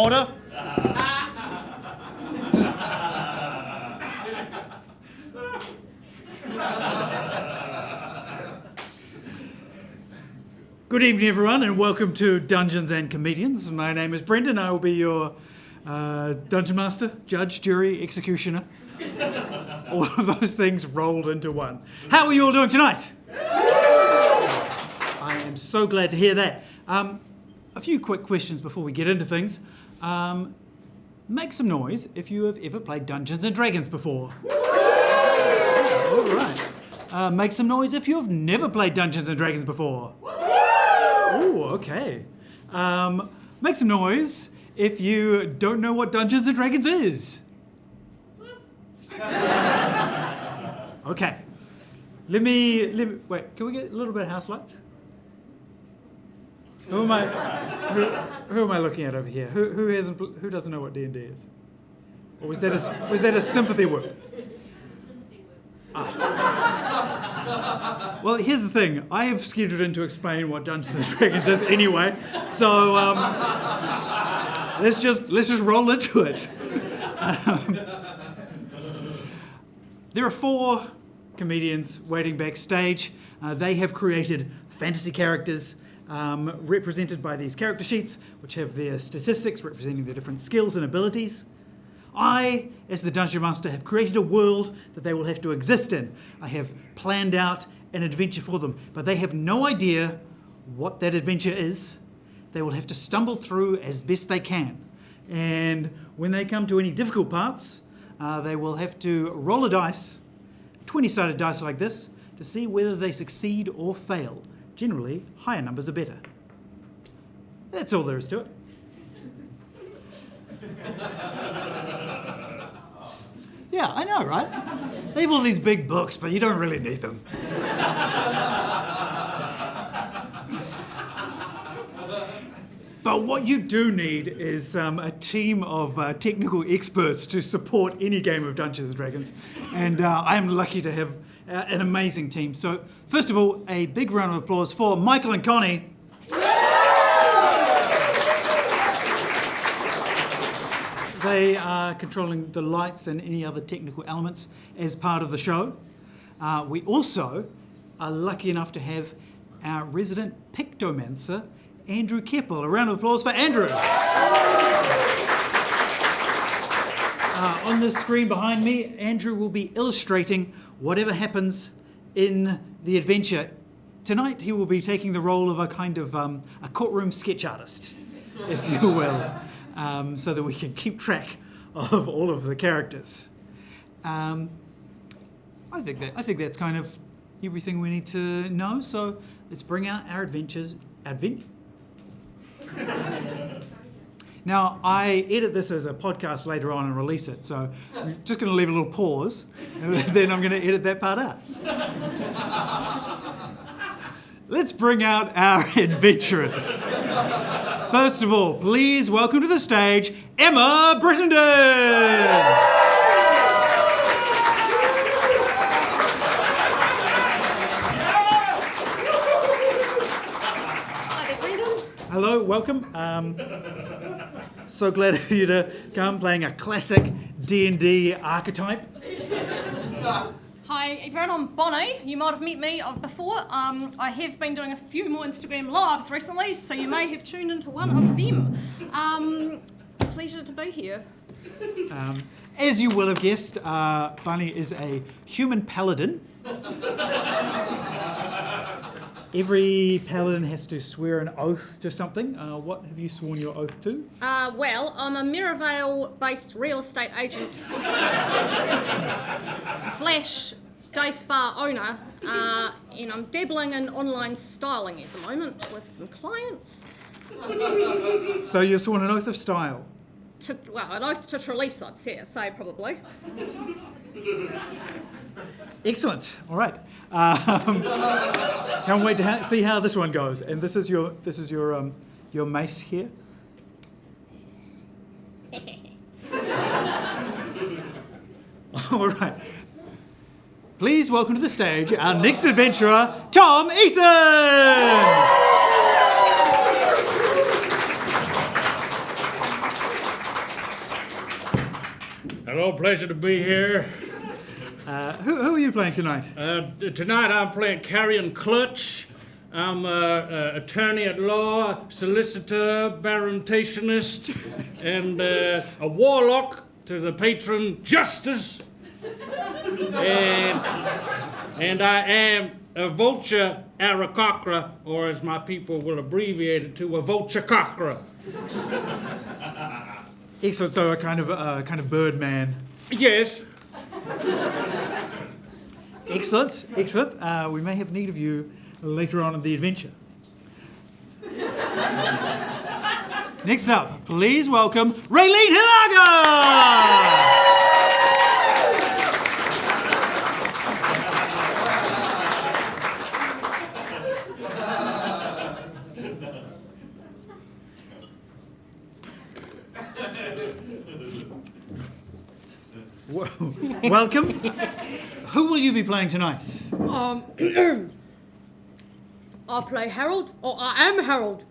Order. Good evening, everyone, and welcome to Dungeons and Comedians. My name is Brittenden. I will be your Dungeon Master, Judge, Jury, Executioner. All of those things rolled into one. How are you all doing tonight? I am so glad to hear that. A few quick questions before we get into things. Make some noise if you have ever played Dungeons and Dragons before. All right. Make some noise if you have never played Dungeons and Dragons before. Ooh, okay. Make some noise if you don't know what Dungeons and Dragons is. Okay. Let me wait, can we get a little bit of house lights? Who am I looking at over here? Who doesn't know what D&D is? Or was that a sympathy word? Well, here's the thing. I have scheduled in to explain what Dungeons and Dragons is anyway, so let's just roll into it. There are 4 comedians waiting backstage. They have created fantasy characters represented by these character sheets, which have their statistics representing their different skills and abilities. I, as the Dungeon Master, have created a world that they will have to exist in. I have planned out an adventure for them, but they have no idea what that adventure is. They will have to stumble through as best they can. And when they come to any difficult parts, they will have to roll a dice, 20-sided dice like this, to see whether they succeed or fail. Generally, higher numbers are better. That's all there is to it. Yeah, I know, right? They have all these big books, but you don't really need them. But what you do need is a team of technical experts to support any game of Dungeons and Dragons. And I am lucky to have an amazing team. So, first of all, a big round of applause for Michael and Connie. They are controlling the lights and any other technical elements as part of the show. We also are lucky enough to have our resident pictomancer, Andrew Kepple. A round of applause for Andrew. On the screen behind me, Andrew will be illustrating whatever happens in the adventure. Tonight he will be taking the role of a kind of a courtroom sketch artist, if you will. So that we can keep track of all of the characters. I think that's kind of everything we need to know. So let's bring out our adventures. Now, I edit this as a podcast later on and release it, so I'm just going to leave a little pause, and then I'm going to edit that part out. Let's bring out our adventurers. First of all, please welcome to the stage, Emma Brittenden. Hello, welcome. So glad of you to come, playing a classic D&D archetype. Hi everyone, I'm Bonnie. You might have met me before. I have been doing a few more Instagram lives recently, so you may have tuned into one of them. Pleasure to be here. As you will have guessed, Bonnie is a human paladin. Every paladin has to swear an oath to something. What have you sworn your oath to? Well, I'm a Merivale-based real estate agent slash day spa owner, and I'm dabbling in online styling at the moment with some clients. So you've sworn an oath of style? An oath to Trelise, I'd say probably. Excellent. All right. Can't wait to see how this one goes. And this is your mace here. All right. Please welcome to the stage our next adventurer, Tom Eason. Hello, pleasure to be here. Who are you playing tonight? Tonight I'm playing Carrion Clutch. I'm an attorney at law, solicitor, barontationist, and a warlock to the patron justice. And I am a vulture aracocra, or as my people will abbreviate it to, a vulture cockra. Excellent. So a kind of bird man. Yes. Excellent. We may have need of you later on in the adventure. Next up, please welcome Reylene Hilaga! Welcome. Who will you be playing tonight? I play Harold, or I am Harold.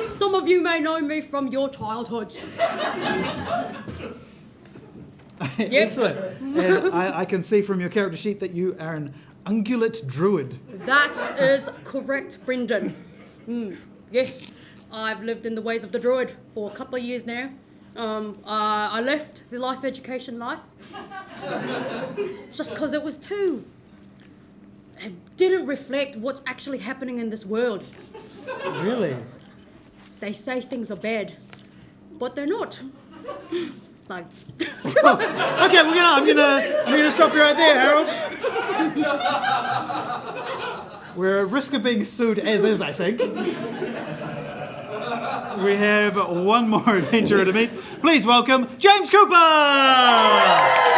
Some of you may know me from your childhood. Excellent. And I can see from your character sheet that you are an ungulate druid. That is correct, Brittenden. Yes, I've lived in the ways of the druid for a couple of years now. I left the life education life just because it was too... It didn't reflect what's actually happening in this world. Really? They say things are bad, but they're not. Like... Okay, I'm gonna stop you right there, Harold. We're at risk of being sued as is, I think. We have one more adventurer to meet. Please welcome James Kupa!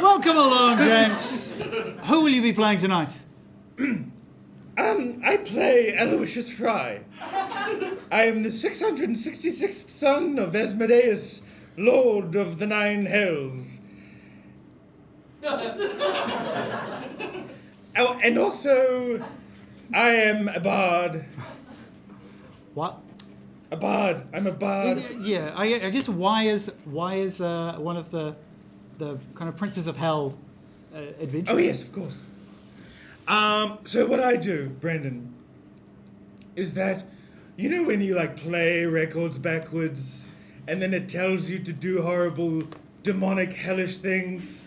Welcome along, James. Who will you be playing tonight? I play Aloysius Fry. I am the 666th son of Asmodeus, Lord of the Nine Hells. Oh, and also, I am a bard. What? A bard. I'm a bard. Yeah, I guess why is one of the kind of Princes of Hell adventure? Oh, yes, of course. So what I do, Brandon, is that, you know when you, like, play records backwards, and then it tells you to do horrible, demonic, hellish things?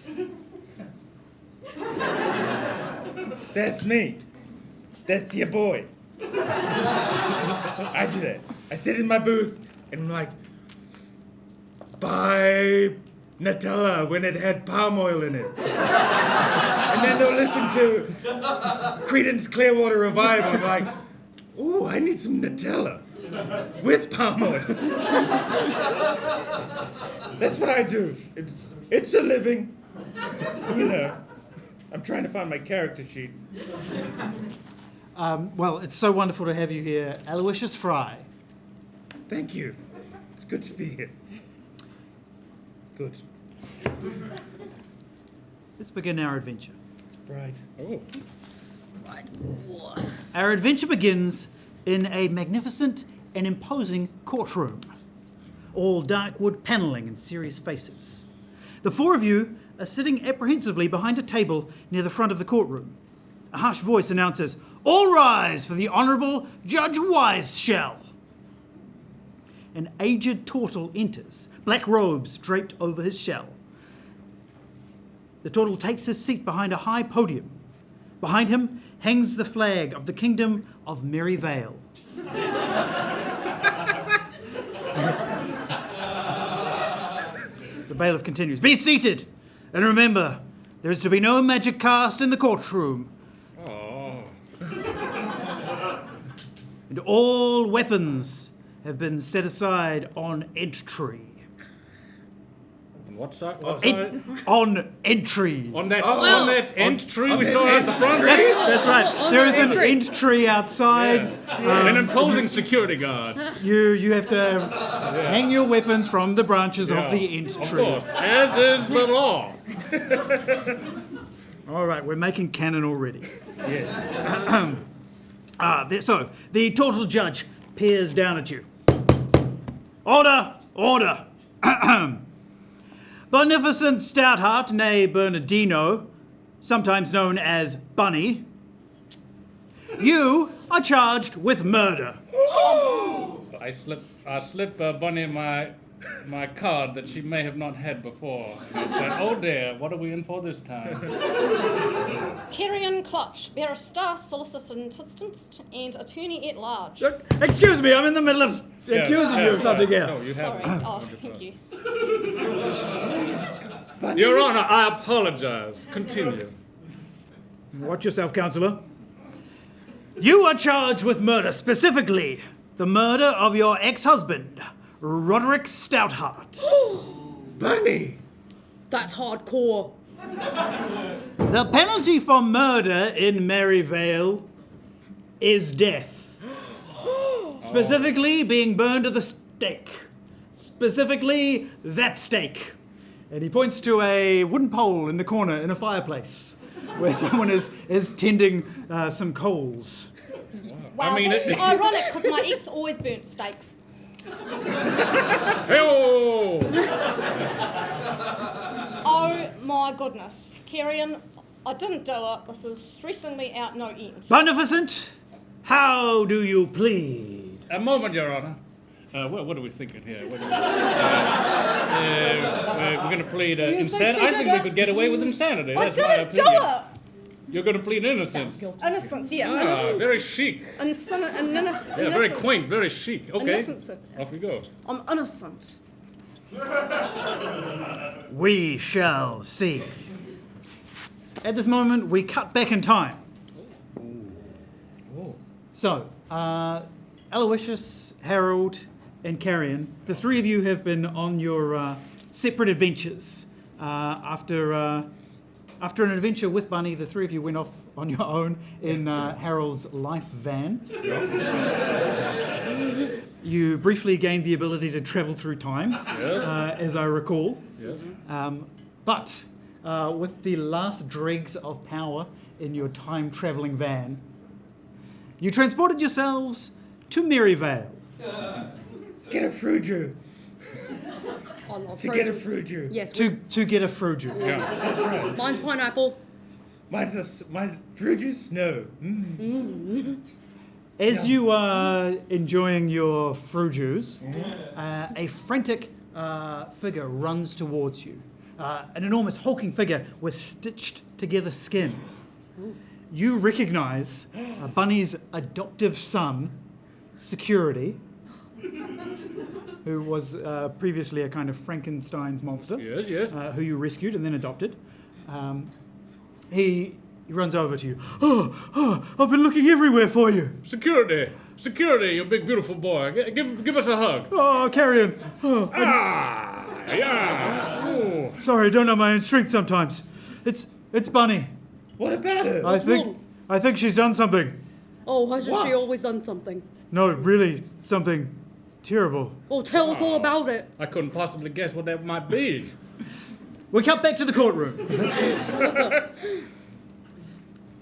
That's me. That's your boy. I do that. I sit in my booth, and I'm like, buy Nutella when it had palm oil in it. And then they'll listen to Creedence Clearwater Revival and like, ooh, I need some Nutella with palm oil. That's what I do. It's a living. You know, I'm trying to find my character sheet. Well, it's so wonderful to have you here, Aloysius Fry. Thank you. It's good to be here. Good. Let's begin our adventure. It's bright. Oh. Right. Our adventure begins in a magnificent and imposing courtroom. All dark wood panelling and serious faces. The four of you are sitting apprehensively behind a table near the front of the courtroom. A harsh voice announces, "All rise for the Honourable Judge Wiseshell." An aged turtle enters, black robes draped over his shell. The turtle takes his seat behind a high podium. Behind him hangs the flag of the Kingdom of Merryvale. The bailiff continues, "Be seated, and remember, there is to be no magic cast in the courtroom." Oh. and all weapons have been set aside on entry. On what side? What side? On entry. On that ent tree we saw at the front. That's right. on There the is an entry. ent tree outside. An imposing security guard. You have to hang your weapons from the branches of the ent Of tree. course, as is the law. All right, we're making canon already. So, the total judge peers down at you. Order! Order! Beneficent Stoutheart, nay Bernardino, sometimes known as Bunny, you are charged with murder. I slip Bunny my card that she may have not had before. And I said, oh dear, what are we in for this time? Carrion Clutch, barrister, solicitor assistant, and attorney at large. Excuse me, I'm in the middle of accusing you of something here. No, you Sorry. haven't. Oh, thank you. Your Honor, I apologize. Continue. Watch yourself, Counselor. You are charged with murder, specifically the murder of your ex-husband, Roderick Stoutheart. Bunny! That's hardcore. The penalty for murder in Maryvale is death. Specifically being burned at the stake. Specifically, that stake. And he points to a wooden pole in the corner in a fireplace where someone is tending some coals. Wow, that's ironic because my ex always burnt steaks. Hey-oh! Oh my goodness. Carrion, I didn't do it. This is stressing me out no end. Beneficent, how do you plead? A moment, Your Honor. What are we thinking here? We're going to plead you think insanity. she I did think it? we could get away with insanity. I That's my didn't do opinion. it! You're going to plead innocence. Innocence, yeah, Ah, innocence. very chic. Innocence. Yeah, very quaint, very chic. Okay, Innocence. off we go. I'm innocent. We shall see. At this moment, we cut back in time. So, Aloysius, Harold, and Carrion, the three of you have been on your separate adventures. After an adventure with Bunny, the three of you went off on your own in Harold's life van. You briefly gained the ability to travel through time, as I recall. Yes. But with the last dregs of power in your time-travelling van, you transported yourselves to Maryvale. Get a fruju. I love To get a fruit. fruju. Yes, To get a fruju. Yeah. That's right. mine's pineapple. Mine's fruju snow. As you are enjoying your frujus, a frantic figure runs towards you. An enormous hulking figure with stitched together skin. You recognise Bunny's adoptive son, Security, who was previously a kind of Frankenstein's monster, Yes, yes. who you rescued and then adopted. He runs over to you. Oh, I've been looking everywhere for you. Security, you big beautiful boy. Give us a hug. Oh, Carrion. Oh, Yeah. Ooh. sorry, I don't know my own strength sometimes. It's Bunny. What about her? I think she's done something. Oh, hasn't she What? always done something? No, really, something terrible. Oh, tell us all about it. I couldn't possibly guess what that might be. We cut back to the courtroom.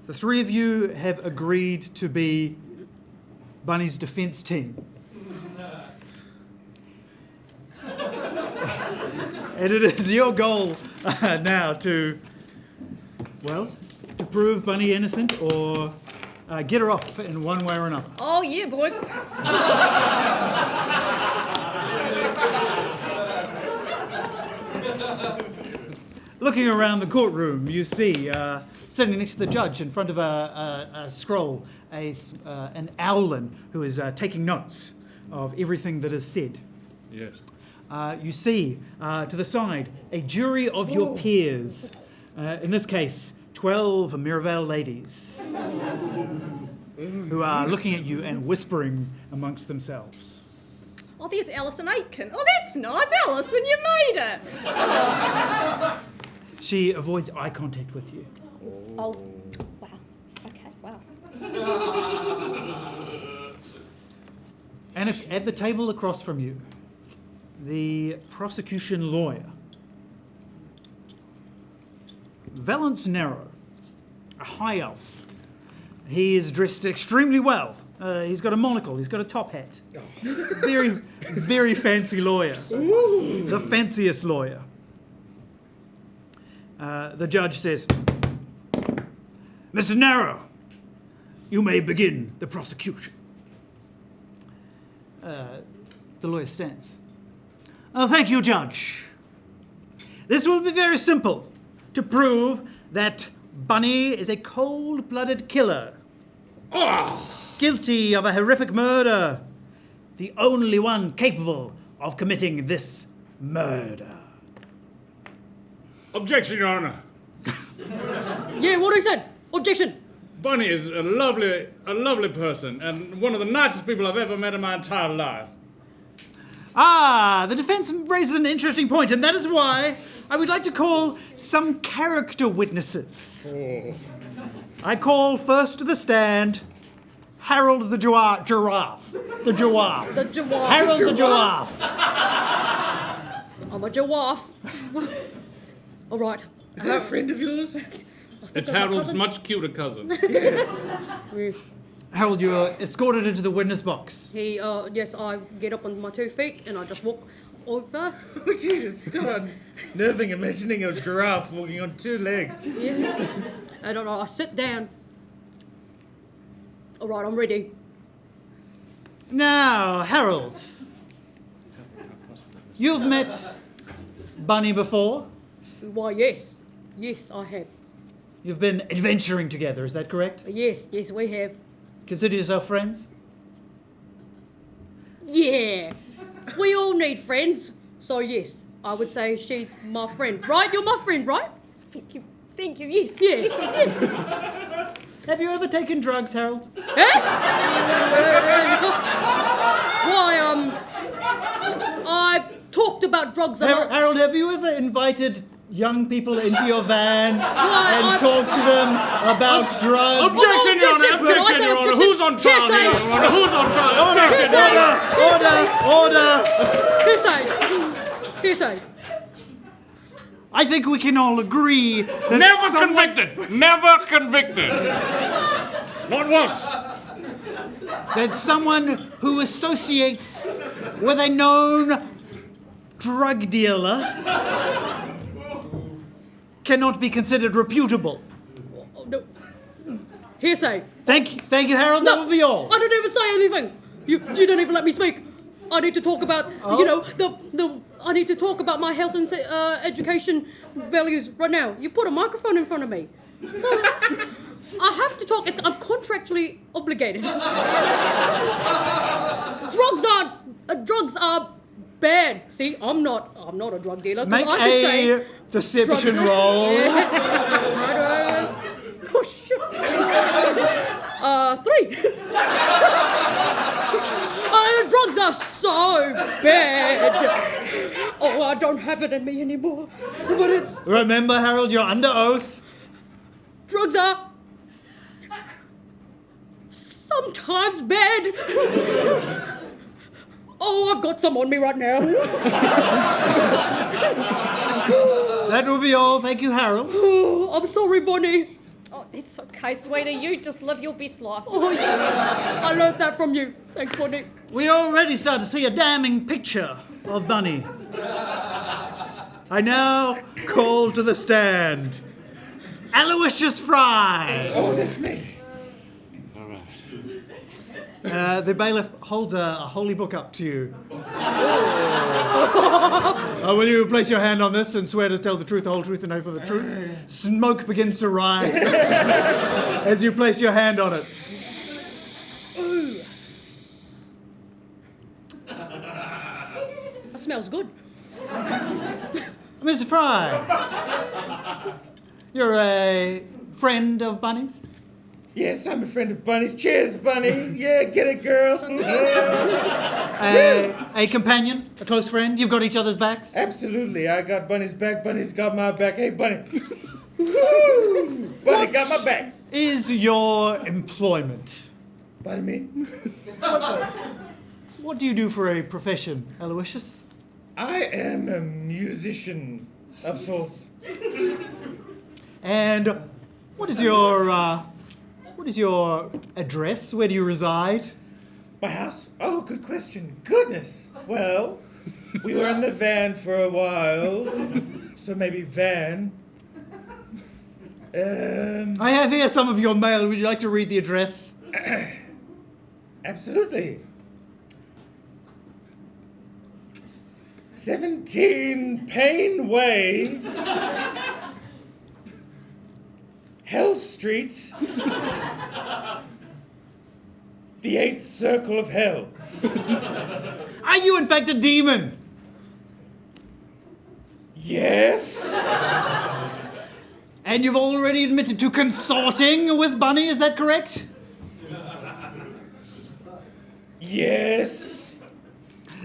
The three of you have agreed to be Bunny's defense team. And it is your goal now to prove Bunny innocent or get her off in one way or another. Oh yeah, boys. Looking around the courtroom, you see, sitting next to the judge in front of a scroll, an owlin who is taking notes of everything that is said. Yes. You see, to the side, a jury of your peers. In this case, 12 Maryvale ladies. who are looking at you and whispering amongst themselves. Oh, there's Alison Aitken. Oh, that's nice, Alison, you made it. She avoids eye contact with you. Oh, wow. Okay, wow. And at the table across from you, the prosecution lawyer, Valence Narrow, a high elf. He is dressed extremely well. He's got a monocle, he's got a top hat. Very, very fancy lawyer. The fanciest lawyer. The judge says, Mr. Narrow, you may begin the prosecution. The lawyer stands. Thank you, Judge. This will be very simple to prove that Bunny is a cold-blooded killer. Guilty of a horrific murder. The only one capable of committing this murder. Objection, Your Honor. Yeah, what he said. Objection. Bunny is a lovely person, and one of the nicest people I've ever met in my entire life. The defense raises an interesting point, and that is why I would like to call some character witnesses. I call first to the stand Harold the Giraffe. The Giraffe. The giraffe. Harold the Giraffe. I'm a giraffe. All right. Is that a friend of yours? It's Harold's much cuter cousin. Harold, you are escorted into the witness box. Yes, I get up on my 2 feet and I just walk over. Gee, it's still unnerving imagining a giraffe walking on 2 legs. Yeah. I don't know, I sit down. All right, I'm ready. Now, Harold, you've met Bunny before. Why, yes. Yes, I have. You've been adventuring together, is that correct? Yes, we have. Consider yourself friends? Yeah. We all need friends. So, yes, I would say she's my friend. Right? You're my friend, right? Thank you, yes. Yeah. Yes, Have you ever taken drugs, Harold? Why, I've talked about drugs a lot. Harold, have you ever invited young people into your van and I've- talked to them about drugs? Objection, Your Honor! Objection! Can I Objection, say Your Honor! objection? Who's on trial Hearsay! here, Your Honor? Who's on trial? Order! Hearsay. I think we can all agree that Never convicted! Never convicted! Not once! that someone who associates with a known drug dealer cannot be considered reputable. No. Hearsay. Thank you, Harold. That will be all. I didn't even say anything. You don't even let me speak. I need to talk about, I need to talk about my health and education values right now. You put a microphone in front of me. So, I have to talk. I'm contractually obligated. Drugs are bad. See, I'm not a drug dealer. 'Cause Make I could say a deception drugs- roll. Oh, shit. 3. Drugs are so bad. Oh, I don't have it in me anymore. But it's... Remember, Harold, you're under oath. Drugs are... sometimes bad. Oh, I've got some on me right now. That will be all. Thank you, Harold. Oh, I'm sorry, Bonnie. Oh, it's okay, sweetie. You just live your best life. Oh, yeah. I learned that from you. Thanks, Bonnie. We already start to see a damning picture of Bunny. I now call to the stand Aloysius Fry. Oh, that's me. All right. The bailiff holds a holy book up to you. Will you place your hand on this and swear to tell the truth, the whole truth, and nothing but the truth? Smoke begins to rise as you place your hand on it. That smells good. Mr. Fry, you're a friend of Bunny's? Yes, I'm a friend of Bunny's. Cheers, Bunny. Yeah, get it, girl. A companion? A close friend? You've got each other's backs? Absolutely. I got Bunny's back. Bunny's got my back. Hey, Bunny. Woo! Bunny got my back. Is your employment? Pardon me? What do you do for a profession, Aloysius? I am a musician of sorts. And what is your address? Where do you reside? My house? Oh, good question. Goodness. Well, we were in the van for a while, so maybe van. I have here some of your mail. Would you like to read the address? Absolutely. 17 Payne Way, Hell Street, the 8th circle of hell. Are you in fact a demon? Yes. And you've already admitted to consorting with Bunny, is that correct? Yes.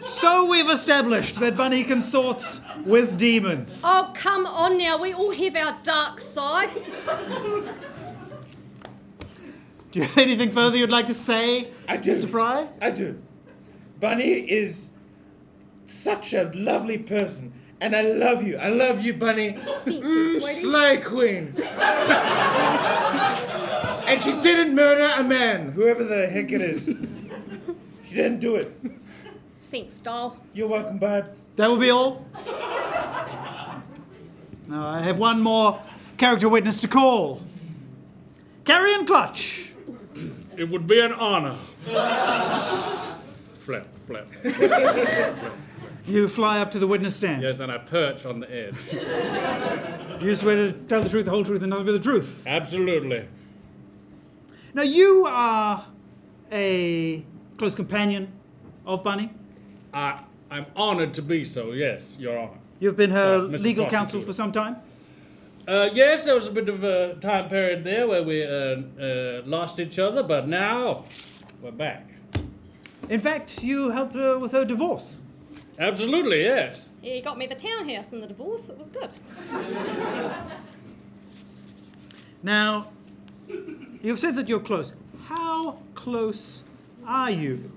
So we've established that Bunny consorts with demons. Oh, come on now. We all have our dark sides. Do you have anything further you'd like to say, I do. Mr. Fry? I do. Bunny is such a lovely person. And I love you. I love you, Bunny. Slay Queen. And she didn't murder a man, whoever the heck it is. She didn't do it. Thanks, doll. You're welcome, Babs. That will be all? Now, I have one more character witness to call. Carrion Clutch. It would be an honor. Flap, flap. You fly up to the witness stand. Yes, and I perch on the edge. Do you swear to tell the truth, the whole truth, and nothing but the truth? Absolutely. Now, you are a close companion of Bunny. I'm honored to be so, yes, Your Honor. You've been her Mr. legal Prosecutor. counsel for some time? Yes, there was a bit of a time period there where we lost each other, but now we're back. In fact, you helped her with her divorce. Absolutely, yes. Yeah, you got me the townhouse and the divorce. It was good. Now, you've said that you're close. How close are you?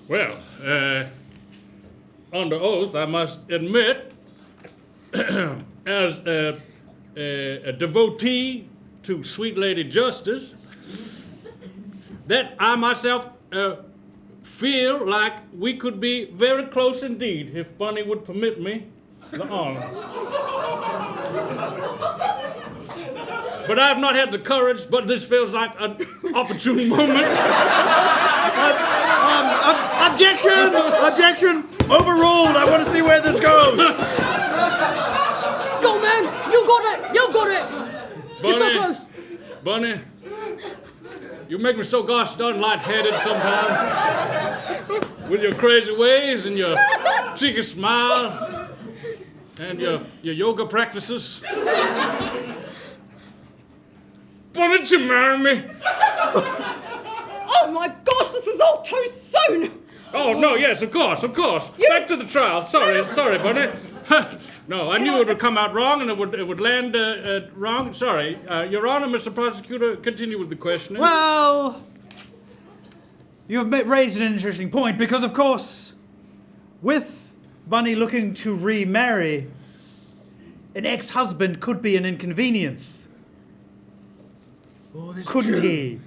Well, under oath, I must admit, as a devotee to Sweet Lady Justice, that I myself feel like we could be very close indeed if Bunny would permit me the honor. But I have not had the courage, but this feels like an opportune moment. Objection! Objection! Overruled! I want to see where this goes! Go, man! You got it! You got it! You're so close! Bunny, you make me so gosh darn lightheaded sometimes. With your crazy ways and your cheeky smile and your yoga practices. Why don't you marry me? Oh my gosh, this is all too soon! Oh, no, yes, of course. Back to the trial. Sorry, Bunny. No, I knew it would come out wrong and it would land wrong. Sorry. Your Honor, Mr. Prosecutor, continue with the questioning. Well, you've raised an interesting point because, of course, with Bunny looking to remarry, an ex-husband could be an inconvenience. Couldn't he?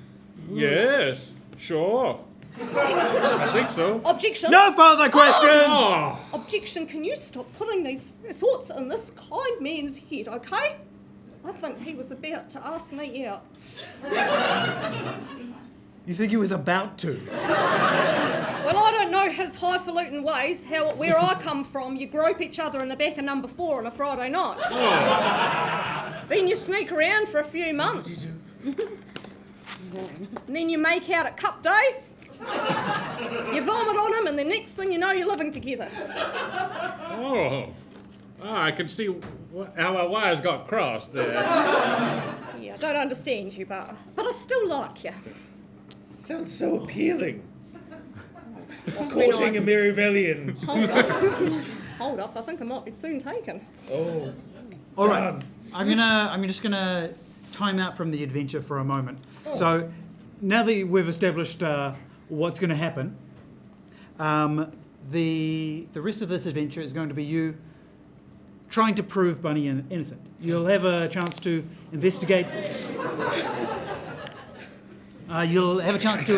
Yes, sure. I think so. Objection! No further questions! Oh, Objection, can you stop putting these thoughts in this kind man's head, okay? I think he was about to ask me out. You think he was about to? Well, I don't know his highfalutin ways, where I come from, you grope each other in the back of number 4 on a Friday night. Then you sneak around for a few months. And then you make out at Cup Day. You vomit on him, and the next thing you know, you're living together. oh. I can see how our wires got crossed there. Yeah, I don't understand you, but I still like you. Sounds so appealing. Must be Courting a nice. Miravellian. Hold off. Hold off, I think I might be soon taken. Oh. All right. Done. I'm just gonna time out from the adventure for a moment. So now that we've established what's going to happen, the rest of this adventure is going to be you trying to prove Bunny innocent. You'll have a chance to investigate. You'll have a chance to.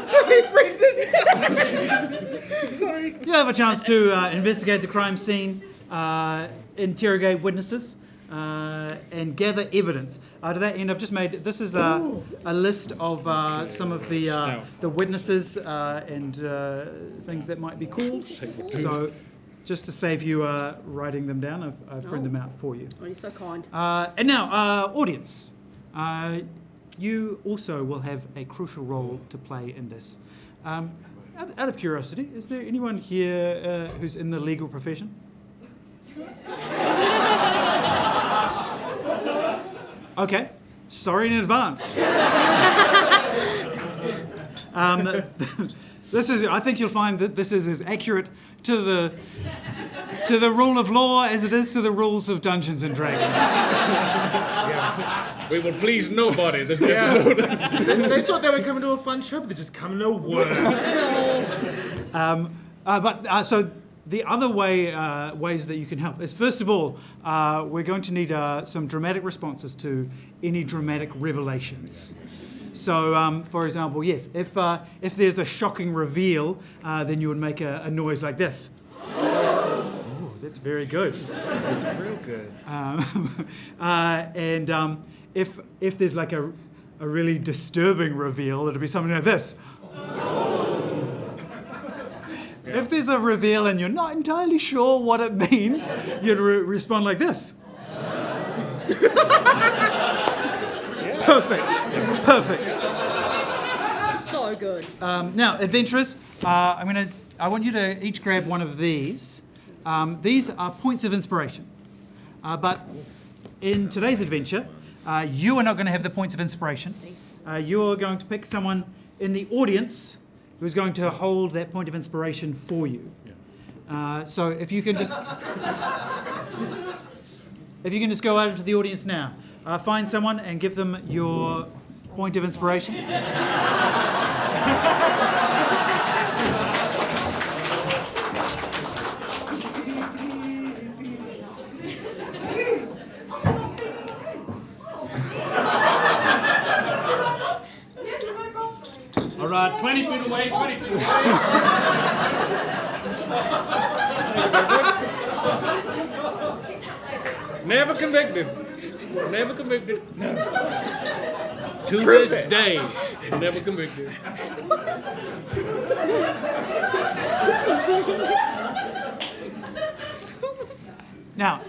Sorry, Brendan. Sorry. You'll have a chance to investigate the crime scene, interrogate witnesses, and gather evidence. To that end, I've just made this is a list of some of the witnesses and things that might be called. So, just to save you writing them down, I've printed them out for you. Oh, you're so kind. And now, audience, you also will have a crucial role to play in this. Out of curiosity, is there anyone here who's in the legal profession? Okay, sorry in advance. I think you'll find that this is as accurate to the rule of law as it is to the rules of Dungeons and Dragons. We will please nobody this episode. They thought they were coming to a fun show, but they're just coming to work. So the other ways that you can help is, first of all, we're going to need some dramatic responses to any dramatic revelations. So, for example, yes, if there's a shocking reveal, then you would make a noise like this. Oh, that's very good. That's real good. If there's like a really disturbing reveal, it'll be something like this. If there's a reveal and you're not entirely sure what it means, you'd respond like this. Perfect. So good. Now, adventurers, I want you to each grab one of these. These are points of inspiration. But in today's adventure, you are not going to have the points of inspiration. You're going to pick someone in the audience who's going to hold that point of inspiration for you. So if you can just go out into the audience now, find someone and give them your point of inspiration. All right, 20 feet away, 20 feet away. Never convicted. Never convicted. To this day, never convicted. Now,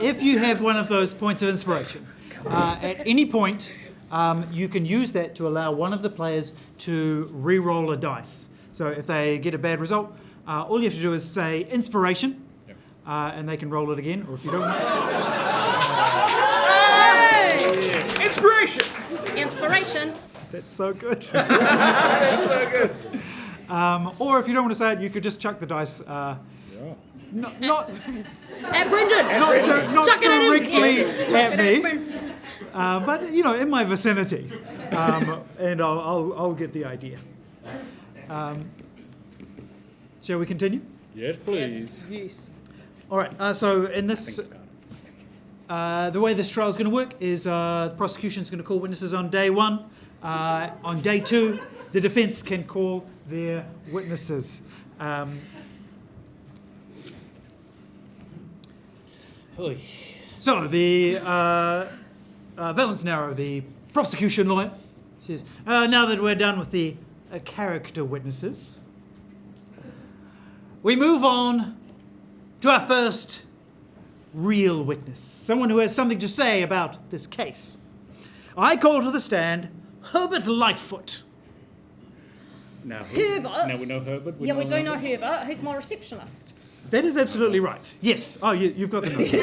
if you have one of those points of inspiration, at any point, you can use that to allow one of the players to re-roll a dice. So if they get a bad result, all you have to do is say inspiration, and they can roll it again. Or if you don't, Inspiration. that's so good. That's so good. Or if you don't want to say it, you could just chuck the dice. Not At Brendan! Chuck it at him. directly at me, Brendan. but in my vicinity, and I'll get the idea. Shall we continue? Yes, please. Yes. All right. So in this, the way this trial is going to work is the prosecution is going to call witnesses on day one. On day two, the defence can call their witnesses. So the Valence Narrow, the prosecution lawyer, says, now that we're done with the character witnesses, we move on to our first real witness, someone who has something to say about this case. I call to the stand Herbert Lightfoot. Now, Herbert? Now we know Herbert. Yeah, we do know Herbert, who's my receptionist. That is absolutely right. Yes. Oh, you've got the notes.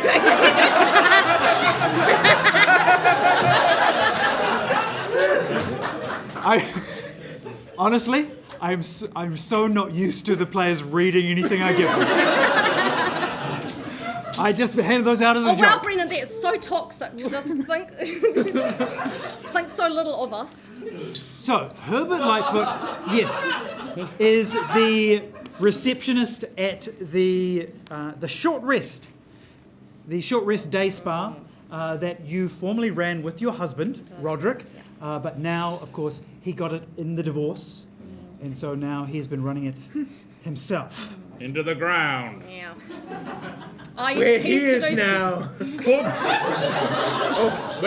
Honestly, I'm so not used to the players reading anything I give them. I just handed those out as a Oh, wow, joke. Brennan, that is so toxic to just think so little of us. So, Herbert Lightfoot, yes, is the receptionist at the short rest day spa that you formerly ran with your husband, Roderick, but now, of course, he got it in the divorce, and so now he's been running it himself. Into the ground. Yeah. Where he is now. We're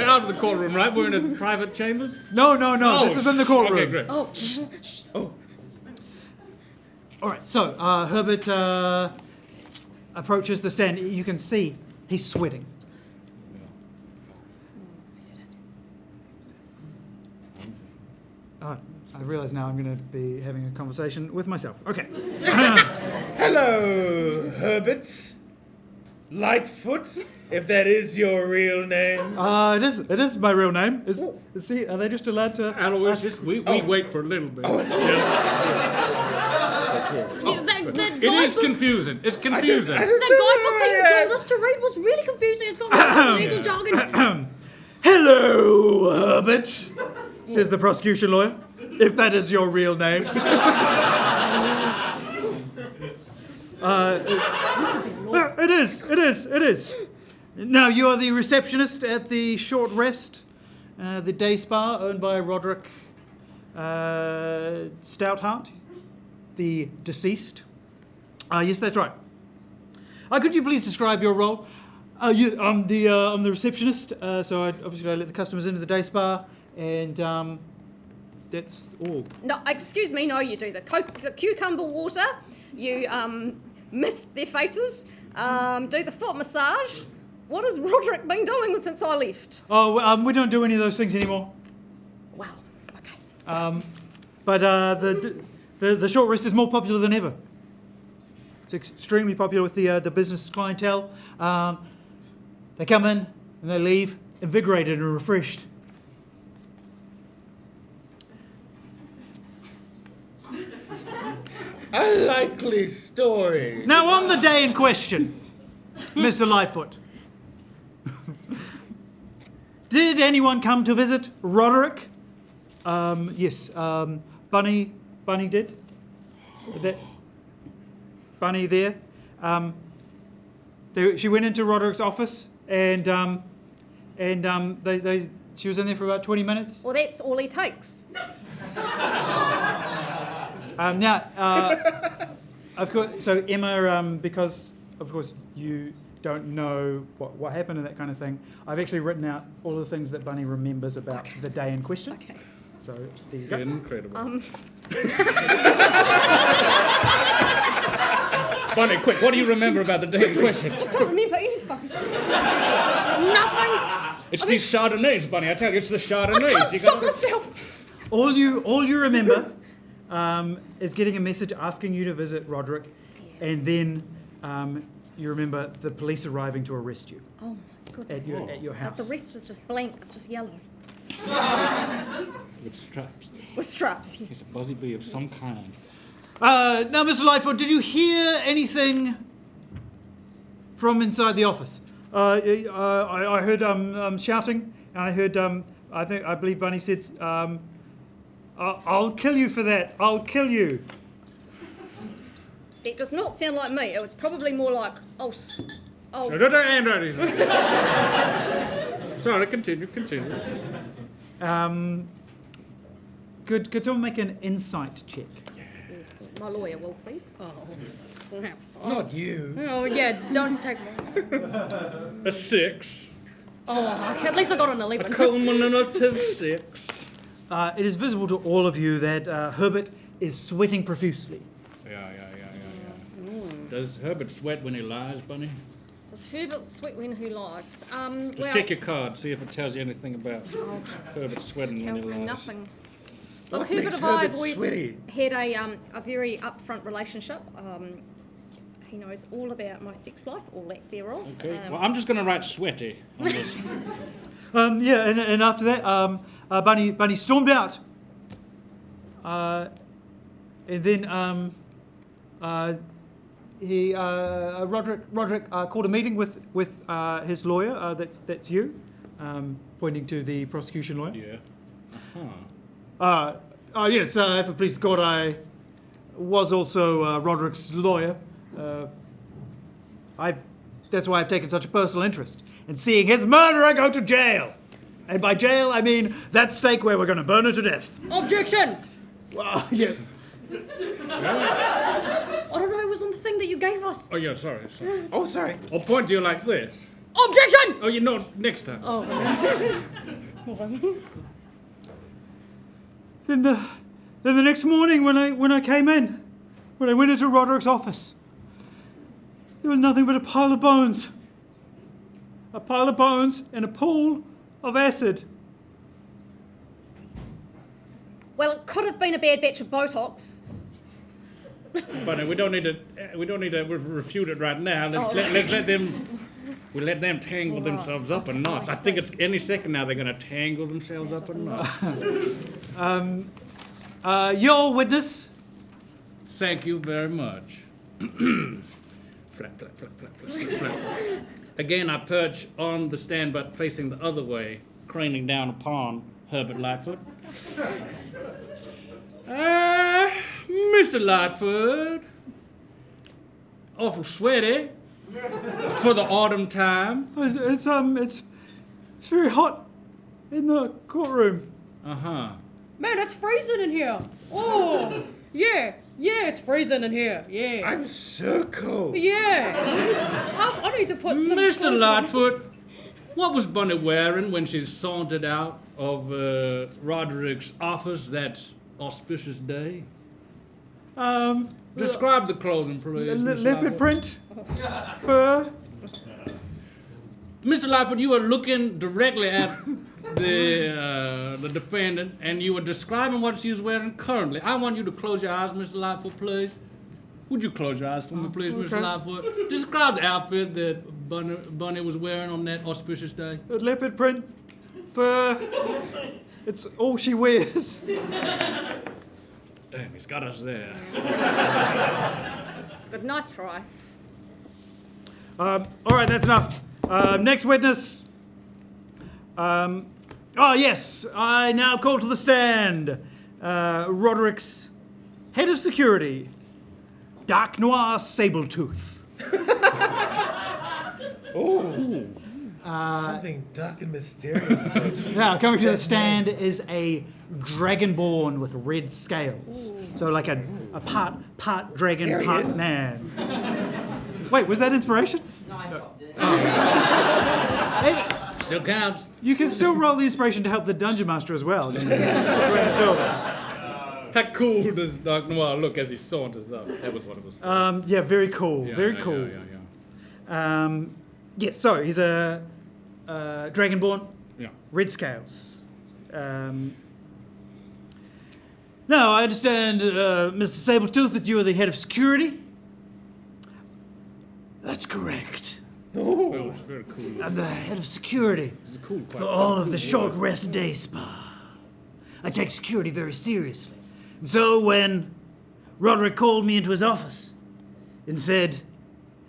out of the courtroom, right? We're in a private chambers? No, Oh, this is in the courtroom. Okay, great. Oh, All right, so Herbert approaches the stand. You can see he's sweating. Oh, I realise now I'm going to be having a conversation with myself. Okay. Hello, Herbert. Lightfoot, if that is your real name. It is my real name. Are they just allowed to? Aloysius, we wait for a little bit. yeah, that It is guidebook, confusing. It's confusing. that guidebook that you told us to read was really confusing. It's got lots of legal jargon. Hello, Herbert, says the prosecution lawyer, if that is your real name. It is. Now, you are the receptionist at the short rest, the day spa owned by Roderick Stoutheart, the deceased. Yes, that's right. Could you please describe your role? I'm the receptionist, so I let the customers into the day spa, and that's all. No, excuse me, no, you do the cucumber water, you mist their faces, do the foot massage. What has Roderick been doing since I left? Oh, we don't do any of those things anymore. Wow, okay. But the short rest is more popular than ever. It's extremely popular with the business clientele. They come in and they leave invigorated and refreshed. A likely story. Now, on the day in question, Mr. Lightfoot, did anyone come to visit Roderick? Yes, Bunny did. Bunny there. She went into Roderick's office and she was in there for about 20 minutes. Well, that's all he takes. Of course, so Emma, because of course you don't know what happened and that kind of thing, I've actually written out all the things that Bunny remembers about the day in question. Okay. So there you go. Incredible. Bunny, quick, what do you remember about the day in question? I don't remember anything. Nothing. It's these Chardonnays, Bunny. I tell you, it's the I Chardonnays. can't stop myself. All you remember is getting a message asking you to visit Roderick, and then you remember the police arriving to arrest you Oh my goodness. at your house. The rest is just blank. It's just yellow. With straps. With straps. Yeah. He's a buzzy bee of some kind. Now, Mr. Lightfoot, did you hear anything from inside the office? I heard shouting, and I heard I believe Bunny said, "I'll kill you for that. I'll kill you." It does not sound like me. It's probably more like, Sorry, continue. Could someone make an insight check? Yes, my lawyer will, please. Oh, snap. Not you. Oh, yeah, don't take mine. A 6. Oh, okay, at least I got an 11. Culminative 6. It is visible to all of you that Herbert is sweating profusely. Yeah. Does Herbert sweat when he lies, Bunny? Does Herbert sweat when he lies? Just check your card, see if it tells you anything about Herbert sweating when he tells me lies. nothing. What Look, Herbert makes and I have Herbert always sweaty? had a very upfront relationship. He knows all about my sex life, or lack thereof. Okay. Well, I'm just going to write sweaty on this. Yeah, and after that, Bunny stormed out. And then Roderick called a meeting with his lawyer. That's you, pointing to the prosecution lawyer. Yeah. Yes, if it pleases the court, I was also Roderick's lawyer. That's why I've taken such a personal interest in seeing his murderer go to jail. And by jail, I mean that stake where we're going to burn her to death. Objection! Well, yeah. I don't know, it was on the thing that you gave us. Oh, yeah, sorry. Oh, sorry. I'll point to you like this. Objection! Oh, you know, next time. Oh, Then the next morning when I came in, when I went into Roderick's office, there was nothing but a pile of bones. A pile of bones and a pool of acid. Well, it could have been a bad batch of Botox. But we don't need to refute it right now. Let's let them tangle themselves up in knots. I think it's any second now they're going to tangle themselves up in knots. Your witness. Thank you very much. Flap, flap, flap, flap, flap, flap. Again, I perch on the stand, but facing the other way, craning down upon Herbert Lightfoot. Mr. Lightfoot, awful sweaty for the autumn time. It's very hot in the courtroom. Uh-huh. man, it's freezing in here. Oh, yeah, it's freezing in here. Yeah. I'm so cold. Yeah. I need to put some Mr. clothes on. Lightfoot, what was Bunny wearing when she sauntered out of Roderick's office that auspicious day? Describe the clothing, please. Mr. Leopard Lightfoot. print, fur. Mr. Lightfoot, you were looking directly at the defendant, and you were describing what she was wearing currently. I want you to close your eyes, Mr. Lightfoot, please. Would you close your eyes for me, please, Mr. Okay. Lightfoot? Describe the outfit that Bunny was wearing on that auspicious day. Leopard print, fur. It's all she wears. Damn, he's got us there. It's good. Nice try. All right, that's enough. Next witness. Yes, I now call to the stand Roderick's head of security, Dark Noir Sabletooth. Something dark and mysterious. Now, coming to the stand is a dragonborn with red scales. So like a part dragon, There he part is. man. Wait, was that inspiration? No, I dropped it. Still counts. You can still roll the inspiration to help the dungeon master as well. Just between the two of us. How cool does Dark Noir look as he saunters up? That was what it was for. Yeah, very cool. Very cool. Yes, so he's a dragonborn, Yeah. red scales. Now, I understand, Mr. Sabletooth, that you are the head of security. That's correct. Oh, it's very cool. I'm the head of security It's a cool, for all of the short rest day spa. I take security very seriously. And so when Roderick called me into his office and said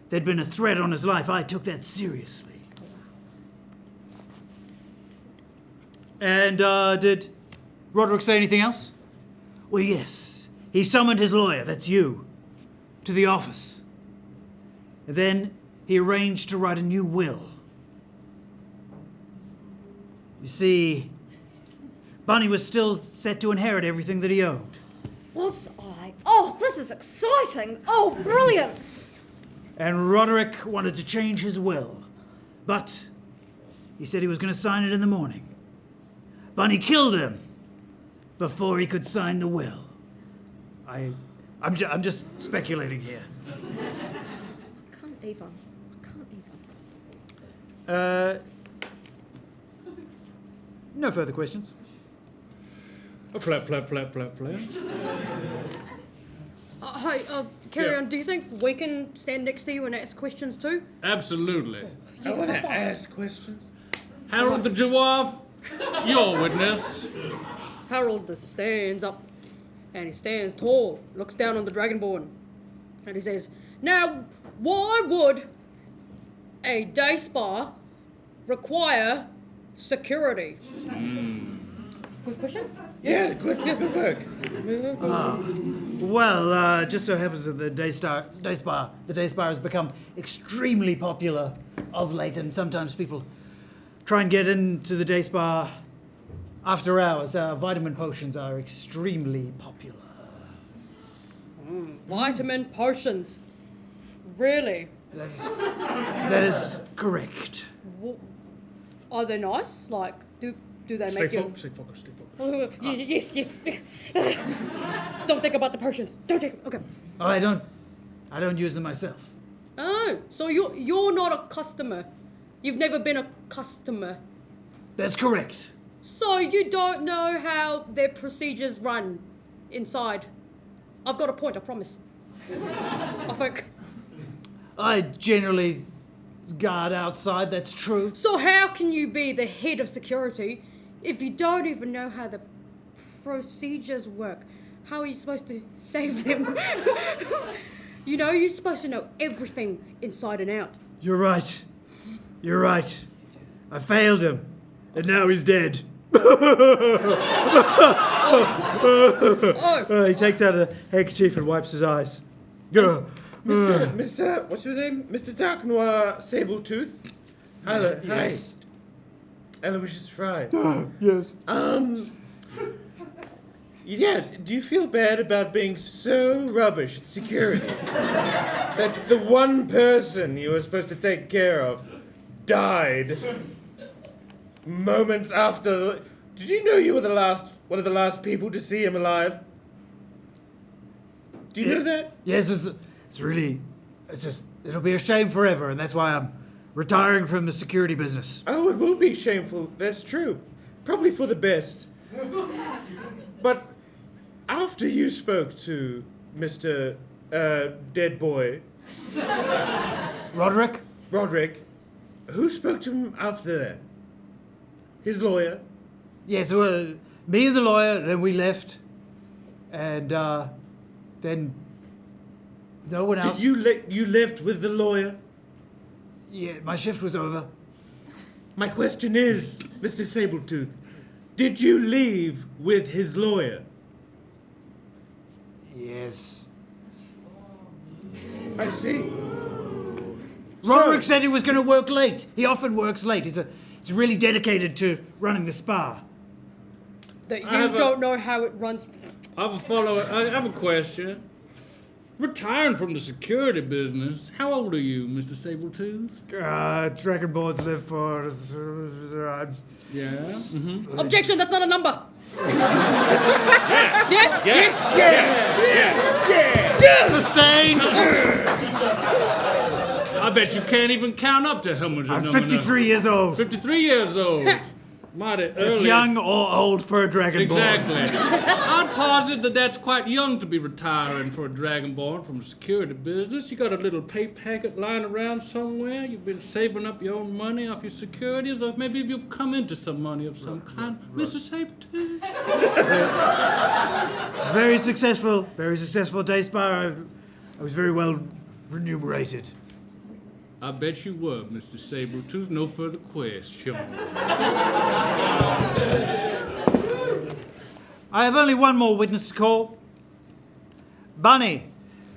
there'd been a threat on his life, I took that seriously. And did Roderick say anything else? Well, yes. He summoned his lawyer, that's you, to the office. And then he arranged to write a new will. You see, Bunny was still set to inherit everything that he owned. Was I? Oh, this is exciting. Oh, brilliant. And Roderick wanted to change his will. But he said he was going to sign it in the morning. Bunny killed him before he could sign the will. I'm just speculating here. I can't even. No further questions. Flap, flap, flap, flap, flap. Hey, Carrion, Yeah. do you think we can stand next to you and ask questions too? Absolutely. I want to ask questions. Harold the Giraffe, your witness. Harold stands up, and he stands tall, looks down on the Dragonborn, and he says, "Now, why would a day spa require security?" Good question. Yeah, good work. Well, just so happens that the day spa has become extremely popular of late, and sometimes people try and get into the day spa after hours. Vitamin potions are extremely popular. Vitamin potions. Really? That is correct. Are they nice? Like, do they Stay make you... focused, stay focused, stay focused. Yes. Don't think about the potions. Don't think... Okay. Oh, I don't use them myself. Oh, so you're not a customer. You've never been a customer. That's correct. So you don't know how their procedures run inside. I've got a point, I promise. I think. I generally guard outside, that's true. So how can you be the head of security if you don't even know how the procedures work? How are you supposed to save them? You know, you're supposed to know everything inside and out. You're right. I failed him, and now he's dead. He takes out a handkerchief and wipes his eyes. Mr. What's your name? Mr. Dark Noir Sabletooth? Yes. Hi. Aloysius Fry. Yes. Yeah, do you feel bad about being so rubbish at security that the one person you were supposed to take care of died moments after? Did you know you were one of the last people to see him alive? Do you know that? Yes, it'll be a shame forever, and that's why I'm retiring from the security business. Oh, it will be shameful. That's true. Probably for the best. But after you spoke to Mr. Dead Boy, Roderick? who spoke to him after that? His lawyer? Yes, me and the lawyer, then we left, and then no one else. You left with the lawyer? Yeah, my shift was over. My question is, Mr. Sabletooth, did you leave with his lawyer? Yes. I see. Roderick said he was going to work late. He often works late. He's really dedicated to running the spa. That you don't know how it runs. I have a question. Retiring from the security business, how old are you, Mr. Sabletooth? Dragonborns live for... Yeah. Mm-hmm. Objection, that's not a number. Yes. Sustained! I bet you can't even count up to how much. I'm 53 years old. 53 years old. Mighty early. It's young or old for a Dragonborn. Exactly. I'd posit that's quite young to be retiring for a Dragonborn from the security business. You got a little pay packet lying around somewhere. You've been saving up your own money off your securities, or maybe you've come into some money of some kind. Mr. Sabletooth. Very successful day spa. I was very well remunerated. I bet you were, Mr. Sabletooth. No further question. I have only one more witness to call. Bunny.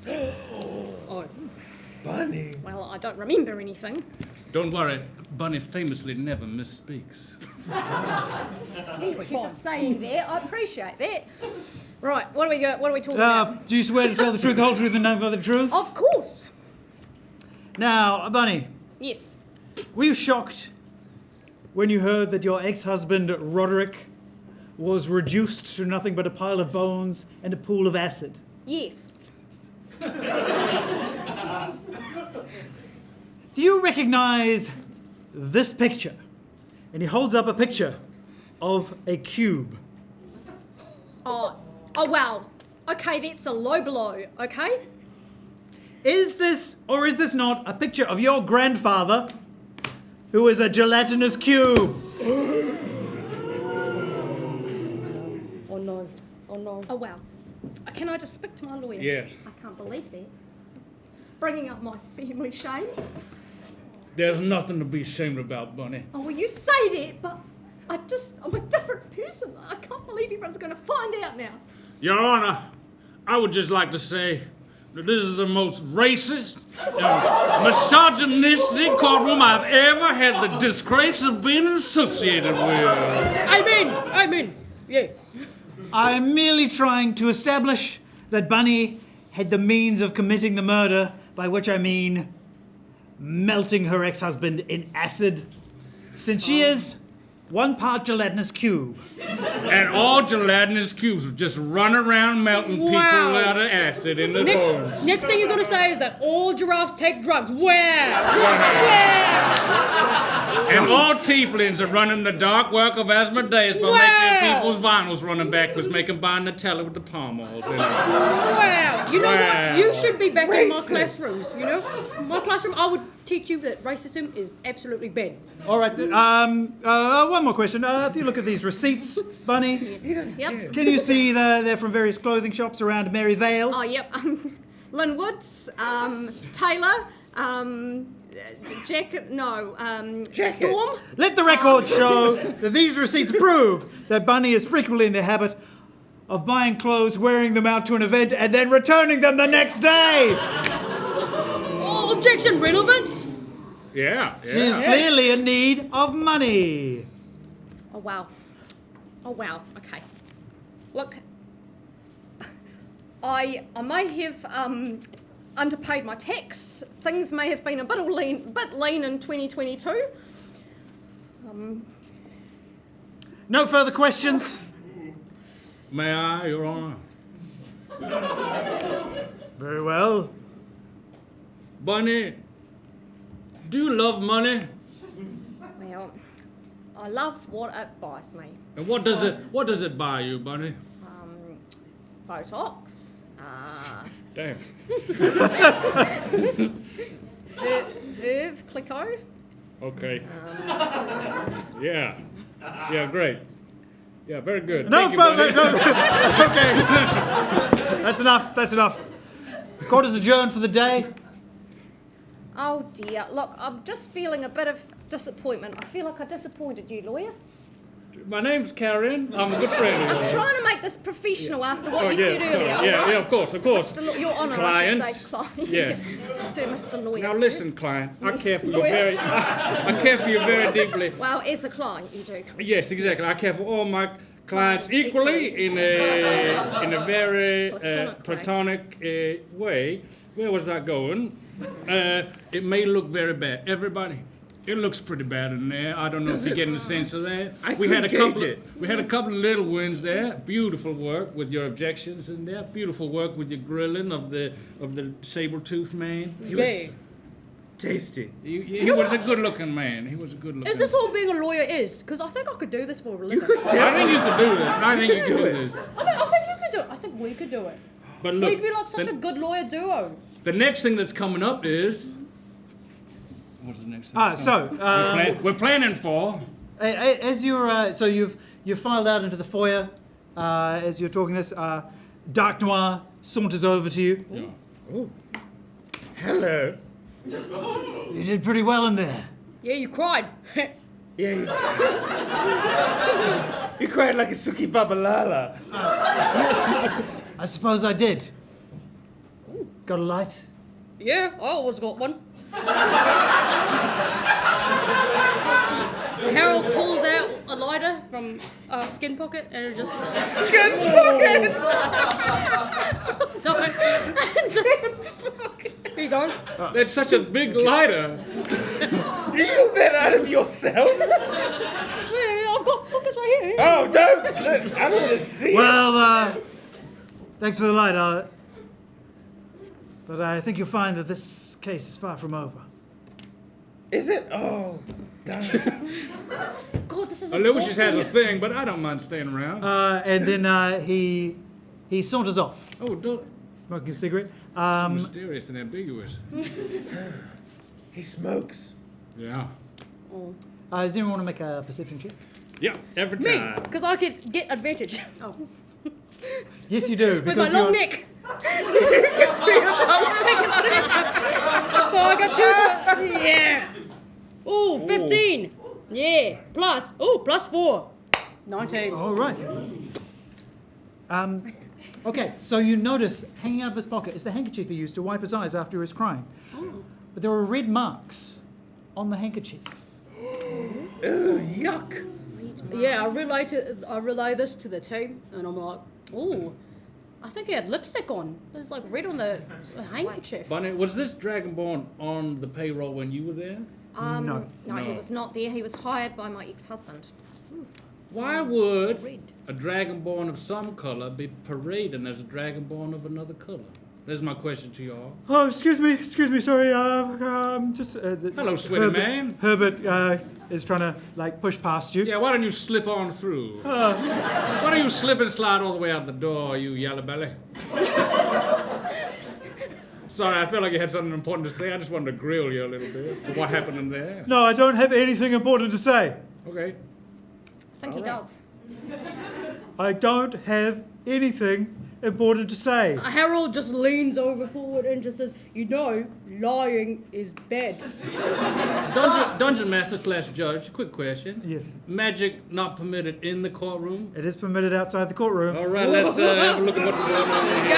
Oh, Bunny. Well, I don't remember anything. Don't worry, Bunny famously never misspeaks. Thank you for saying that. I appreciate that. Right, what are we talking about? Do you swear to tell the truth, the whole truth, and nothing but the truth? Of course. Now, Bunny, Yes. were you shocked when you heard that your ex-husband, Roderick, was reduced to nothing but a pile of bones and a pool of acid? Yes. Do you recognize this picture. And he holds up a picture of a cube. Oh, wow. Okay, that's a low blow, okay? Is this not a picture of your grandfather, who is a gelatinous cube? Oh no. Oh, wow. Can I just speak to my lawyer? Yes. I can't believe that. Bringing up my family shame. There's nothing to be ashamed about, Bunny. Oh, well, you say that, but I'm a different person. I can't believe everyone's going to find out now. Your Honor, I would just like to say that this is the most racist and misogynistic courtroom I've ever had the disgrace of being associated with. Amen. Yeah. I'm merely trying to establish that Bunny had the means of committing the murder, by which I mean melting her ex-husband in acid, since she is 1 part gelatinous cube. And all gelatinous cubes would just run around melting people Wow. out of acid in the homes. Next thing you're gonna say is that all giraffes take drugs. Where? And all tieflings are running the dark work of Asmodeus by making people's vinyls running backwards, making buying Nutella with the palm oils. Wow. You know Wow. what? You should be back in my classrooms, you know? My classroom, I would teach you that racism is absolutely bad. All right, one more question. If you look at these receipts, Bunny, Yep. can you see they're from various clothing shops around Maryvale? Oh, yep. Lynn Woods, Taylor, Storm. Let the record show that these receipts prove that Bunny is frequently in the habit of buying clothes, wearing them out to an event, and then returning them the next day. Oh, objection, relevance. Yeah. She is clearly in need of money. Oh, wow. Okay. Look, I may have underpaid my tax. Things may have been a bit lean in 2022. No further questions? May I, Your Honor? Very well. Bunny, do you love money? Well, I love what it buys me. And what does it buy you, Bunny? Botox, Damn. Verve, Clicquot. Okay. Yeah, great. Yeah, very good. No Thank you, further. Bunny. Okay. That's enough. Court is adjourned for the day. Oh dear, look, I'm just feeling a bit of disappointment. I feel like I disappointed you, lawyer. My name's Carrion. I'm a good friend of yours. Trying to make this professional after what you yeah, said sorry. earlier. Yeah, right? yeah, of course. Your Honour, Client. I should say, client. Yeah. Sir, Mr. Lawyer. Now sir. listen, client. I Yes, care for you lawyer. I care for you very deeply. Well, as a client, you do. Yes, exactly. I care for all my clients Clients equally equally. in a very Platonic way. Where was I going? It may look very bad. Everybody, it looks pretty bad in there. I don't know if you're getting the sense of that. We had a couple of little wins there. Beautiful work with your objections in there. Beautiful work with your grilling of the saber-toothed man. Yeah. Tasty. He was a good-looking man. He was a good-looking. Is this all being a lawyer is? Because I think I could do this for a living. You could I think you could do this. I think you could do this. I think you could do it. I think we could do it. But look, We'd be like such a good lawyer duo. the next thing that's coming up is. What's the next thing? We're planning for. As you're you've filed out into the foyer. As you're talking this, Dark Noir saunters over to you. Yeah. Hello. You did pretty well in there. Yeah, you cried. Yeah. You cried like a Suki Babalala. I suppose I did. Got a light? Yeah, I always got one. Harold pulls out a lighter from a skin pocket and it just... Skin pocket! Here you go. That's such a big lighter. You took that out of yourself? Yeah, I've got pockets right here. Oh, don't! I don't want to see it. Well, thanks for the light. But I think you'll find that this case is far from over. Is it? Oh, damn. God, this is Aloysius has a exhausting. thing, but I don't mind staying around. And then he saunters off, Oh, don't. smoking a cigarette. Mysterious and ambiguous. He smokes. Yeah. Does anyone want to make a perception check? Yeah, every Me, time. because I can get advantage. Oh. Yes, you do. With my Because long you're- neck. You can see it. So I got 2 to... Yeah. Ooh, 15. Yeah. Plus 4. 19. All right. Okay, so you notice hanging out of his pocket is the handkerchief he used to wipe his eyes after he was crying. But there were red marks on the handkerchief. Ooh, yuck. Yeah, I relay this to the team, and I'm like, ooh, I think he had lipstick on. There's like red on the handkerchief. Bunny, was this Dragonborn on the payroll when you were there? No. No, he No. was not there. He was hired by my ex-husband. Why would a Dragonborn of some color be parading as a Dragonborn of another color? There's my question to y'all. Oh, excuse me, sorry. Just Hello, sweaty man. Herbert is trying to push past you. Yeah, why don't you slip on through? Why don't you slip and slide all the way out the door, you yellow belly? Sorry, I felt like you had something important to say. I just wanted to grill you a little bit for what happened in there. No, I don't have anything important to say. Okay. I think he does. I don't have anything important to say. Harold just leans over forward and just says, lying is bad. Dungeon master / judge, quick question. Yes, Magic not permitted in the courtroom? it is permitted outside the courtroom. All right, let's have a look at what's going on here.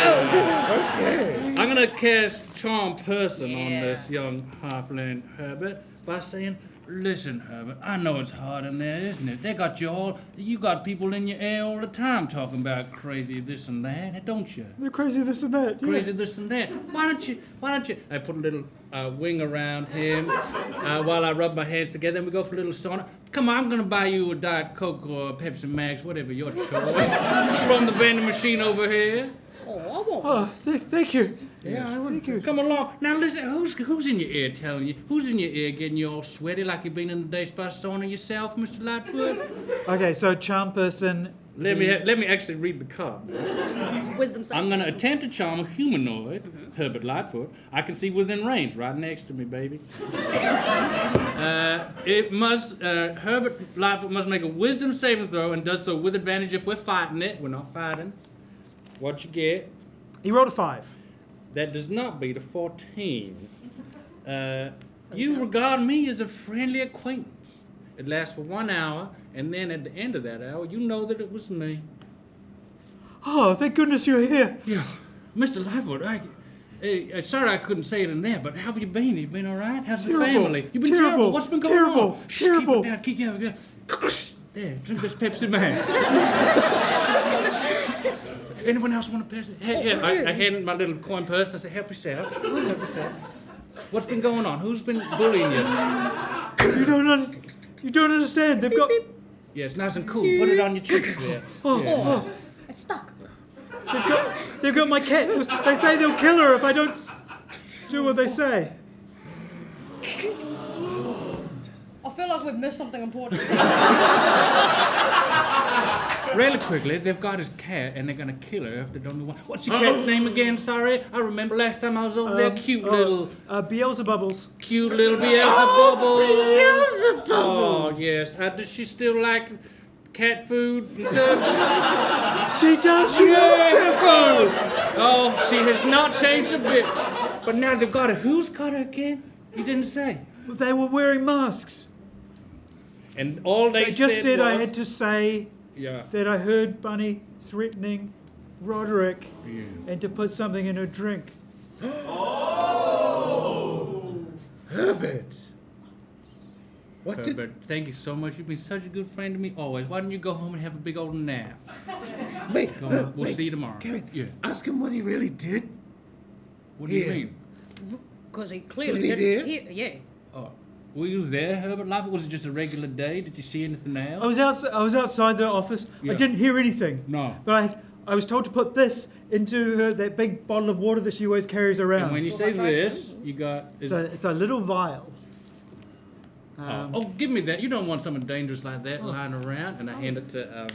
Go. I'm going to cast Charm Person on this young halfling Herbert by saying, listen, Herbert, I know it's hard in there, isn't it? You got people in your ear all the time talking about crazy this and that, don't you? They're crazy this and that. yeah. Crazy this and that. Why don't you? I put a little wing around him while I rub my hands together and we go for a little sauna. Come on, I'm going to buy you a Diet Coke or a Pepsi Max, whatever your choice, from the vending machine over here. Oh, I won't. Oh, thank you. Yeah, Thank you. Come along. Now listen, who's in your ear telling you? Who's in your ear getting you all sweaty like you've been in the day spa sauna yourself, Mr. Lightfoot? Okay, so charm person. Let me actually read the card. Wisdom save. I'm going to attempt to charm a humanoid, Herbert Lightfoot. I can see within range, right next to me, baby. Herbert Lightfoot must make a wisdom saving throw and does so with advantage if we're fighting it. We're not fighting. What you get? He rolled a 5. That does not beat a 14. You regard me as a friendly acquaintance. It lasts for 1 hour, and then at the end of that hour, you know that it was me. Oh, thank goodness you're here. Yeah, Mr. Lightfoot, sorry I couldn't say it in there, but how have you been? You been all right? How's the Terrible. family? You've been Terrible. terrible. What's been going Terrible. on? Shh, Terrible. Keep it down. There, drink this Pepsi Max. Anyone else want a Pepsi? I hand my little coin purse. I say, help yourself. Help yourself. What's been going on? Who's been bullying you? You don't understand. They've got. Yeah, it's nice and cool. Put it on your cheeks there. Oh, It's stuck. they've got my cat. They say they'll kill her if I don't do what they say. I feel like we've missed something important. Really quickly, they've got his cat and they're gonna kill her if they don't know what. What's your cat's name again? Sorry, I remember last time I was over there. Cute little Beelzebubbles. Beelzebubble. Oh yes. Does she still like cat food and such? She does. She loves cat food. Oh, she has not changed a bit. But now they've got her. Who's got her again? You didn't say. They were wearing masks. And all they just said I was, had to say yeah. that I heard Bunny threatening Roderick Yeah. and to put something in her drink. Herbert. What did... Herbert, thank you so much. You've been such a good friend to me always. Why don't you go home and have a big old nap? Wait, We'll see you tomorrow. Carrion, Yeah. ask him what he really did. What do you Here. mean? Because he clearly Was he didn't. there? Yeah. Oh, were you there, Herbert Lightfoot? Was it just a regular day? Did you see anything else? I was outside the office. Yeah. I didn't hear anything. No. But I was told to put this into that big bottle of water that she always carries around. And when you say this, you got... It's a little vial. Give me that. You don't want something dangerous like that lying around. And I hand it to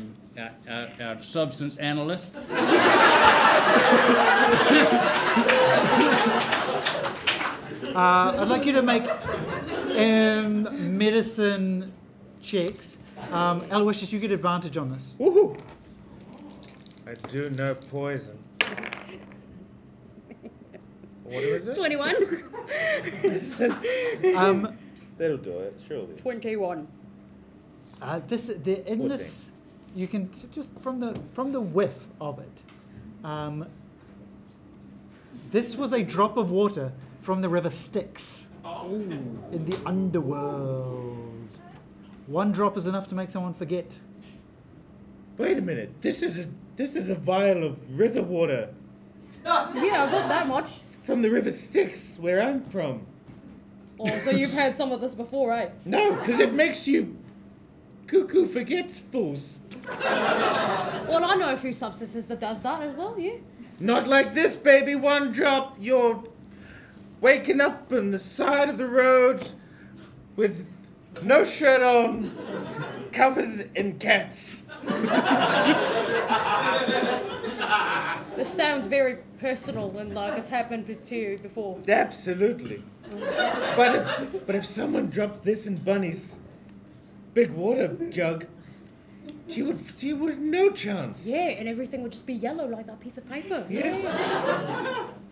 our substance analyst. I'd like you to make medicine checks. Aloysius, you get advantage on this. Woohoo! I do know poison. What is it? 21. That'll do it, surely. 21. This, you can just from the whiff of it. This was a drop of water from the river Styx in the underworld. One drop is enough to make someone forget. Wait a minute. This is a vial of river water Yeah, I got that much. from the river Styx, where I'm from. Oh, so you've had some of this before, eh? No, because it makes you cuckoo forgetfuls. Well, I know a few substances that does that as well, yeah. Not like this, baby. One drop, you're waking up on the side of the road with no shirt on, covered in cats. This sounds very personal and like it's happened to you before. Absolutely. But if someone dropped this in Bunny's big water jug, she would have no chance. Yeah, and everything would just be yellow like that piece of paper. Yes.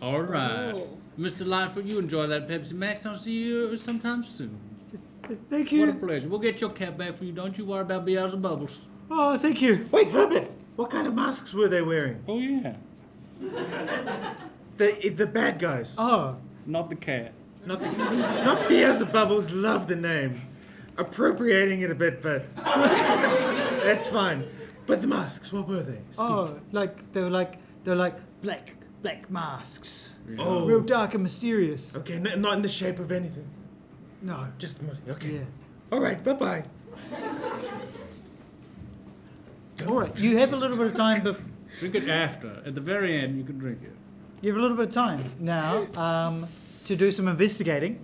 All right. Oh. Mr. Lightfoot, you enjoy that Pepsi Max. I'll see you sometime soon. Thank What a you. pleasure. We'll get your cap back for you. Don't you worry about Beelzebubbles. Oh, thank you. Wait, Herbert. What kind of masks were they wearing? Oh, yeah. The bad guys. Oh, Not the cat. Not Beelzebubbles. Love the name. Appropriating it a bit, but that's fine. But the masks, what were they? Speak. they were like black masks. Yeah. Oh. Real dark and mysterious. Okay, not in the shape of anything. No. Just okay. Yeah. All right. Bye. All right. You have a little bit of time. Drink it after. At the very end, you can drink it. You have a little bit of time now to do some investigating.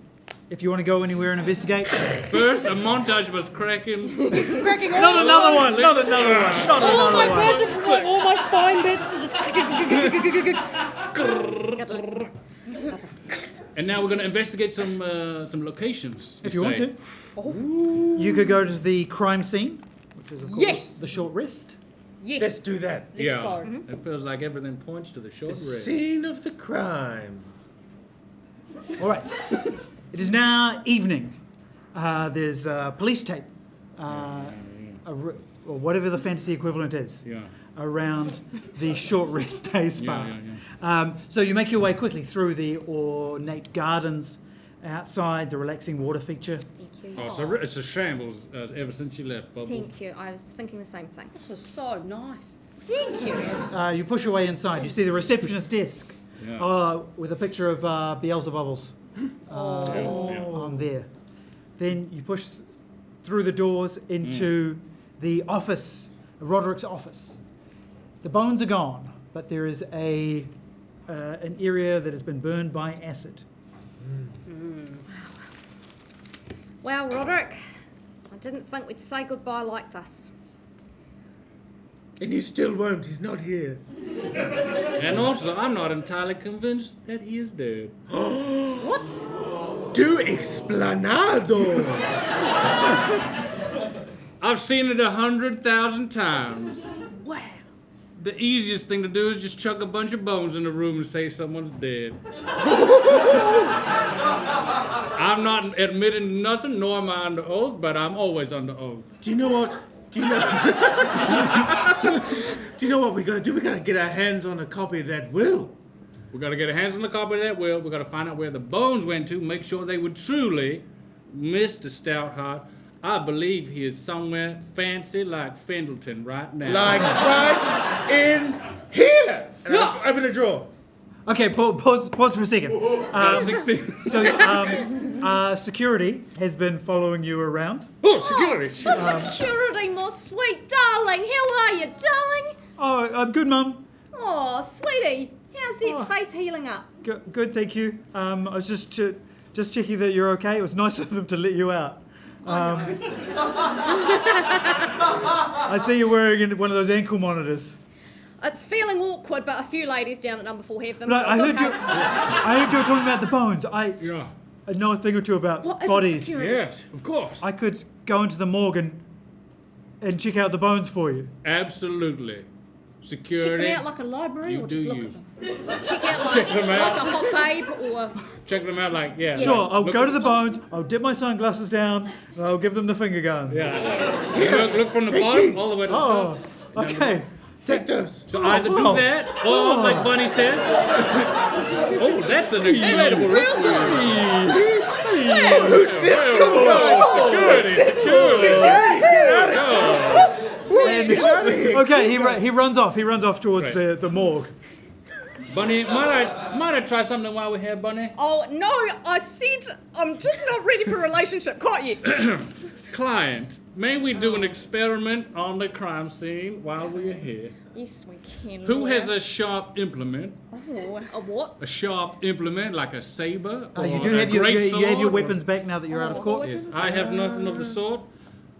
If you want to go anywhere and investigate. First, a montage was cracking. Cracking Not another one. Not another one. Not all my another one. vertebrae, like all my spine bits, just. And now we're going to investigate some locations. If you want to. You could go to the crime scene, which is of course Yes. the short rest. Yes. Let's do that. Let's go. It feels like everything points to the short The rest. scene of the crime. All right. It is now evening. There's police tape, or whatever the fantasy equivalent is, Yeah. around the short rest day spa. Yeah. So you make your way quickly through the ornate gardens outside, the relaxing water feature. Thank you. Oh, it's a shambles ever since you left, Bubble. Thank you. I was thinking the same thing. This is so nice. Thank you. You push your way inside. You see the receptionist desk Yeah. with a picture of Beelzebubbles on there. Then you push through the doors into the office, Roderick's office. The bones are gone, but there is an area that has been burned by acid. Well, Roderick, I didn't think we'd say goodbye like this. And you still won't. He's not here. And also, I'm not entirely convinced that he is dead. What? Do explanado. I've seen it 100,000 times. Wow. The easiest thing to do is just chuck a bunch of bones in the room and say someone's dead. I'm not admitting nothing, nor am I under oath, but I'm always under oath. Do you know what? Do you know what we gotta do? We gotta get our hands on a copy of that will. We gotta get our hands on the copy of that will. We gotta find out where the bones went to, make sure they were truly Mr. Stoutheart. I believe he is somewhere fancy like Fendleton right now. Like right in here. And I'll open a drawer. Okay, pause for a second. 16. So security has been following you around. Oh, security. Security, my sweet darling. How are you, darling? Oh, I'm good, Mum. Oh, sweetie. How's that face healing up? Good, thank you. I was just checking that you're okay. It was nice of them to let you out. I see you're wearing one of those ankle monitors. It's feeling awkward, but a few ladies down at number 4 have them. But so I it's heard okay. I heard you were talking about the bones. I Yeah. know a thing or two about What is it, bodies. security? Yes, of course. I could go into the morgue and check out the bones for you. Absolutely. Check Security. them out like a library, You or just do look you. at them? Check out Check them out. like a hot babe, or Check them out like, yeah. Sure, like, I'll look- go to the bones, I'll dip my sunglasses down, and I'll give them the finger gun. Yeah. Look from the bottom all the way to the top. Oh, okay. Take those. So either do wow. that, or like Bunny said. Oh, that's an incredible Real good. Who's this? Security. Okay, he runs off. He runs off towards Right. the morgue. Bunny, might I try something while we're here, Bunny? oh no, I said I'm just not ready for a relationship quite yet. Client, may we do an experiment on the crime scene while we're here? Yes, we can. Who has a sharp implement? Oh, A what? A sharp implement like a saber? Or You do a have your great you have your sword? weapons back now that you're out of court. Yes, I have nothing of the sort.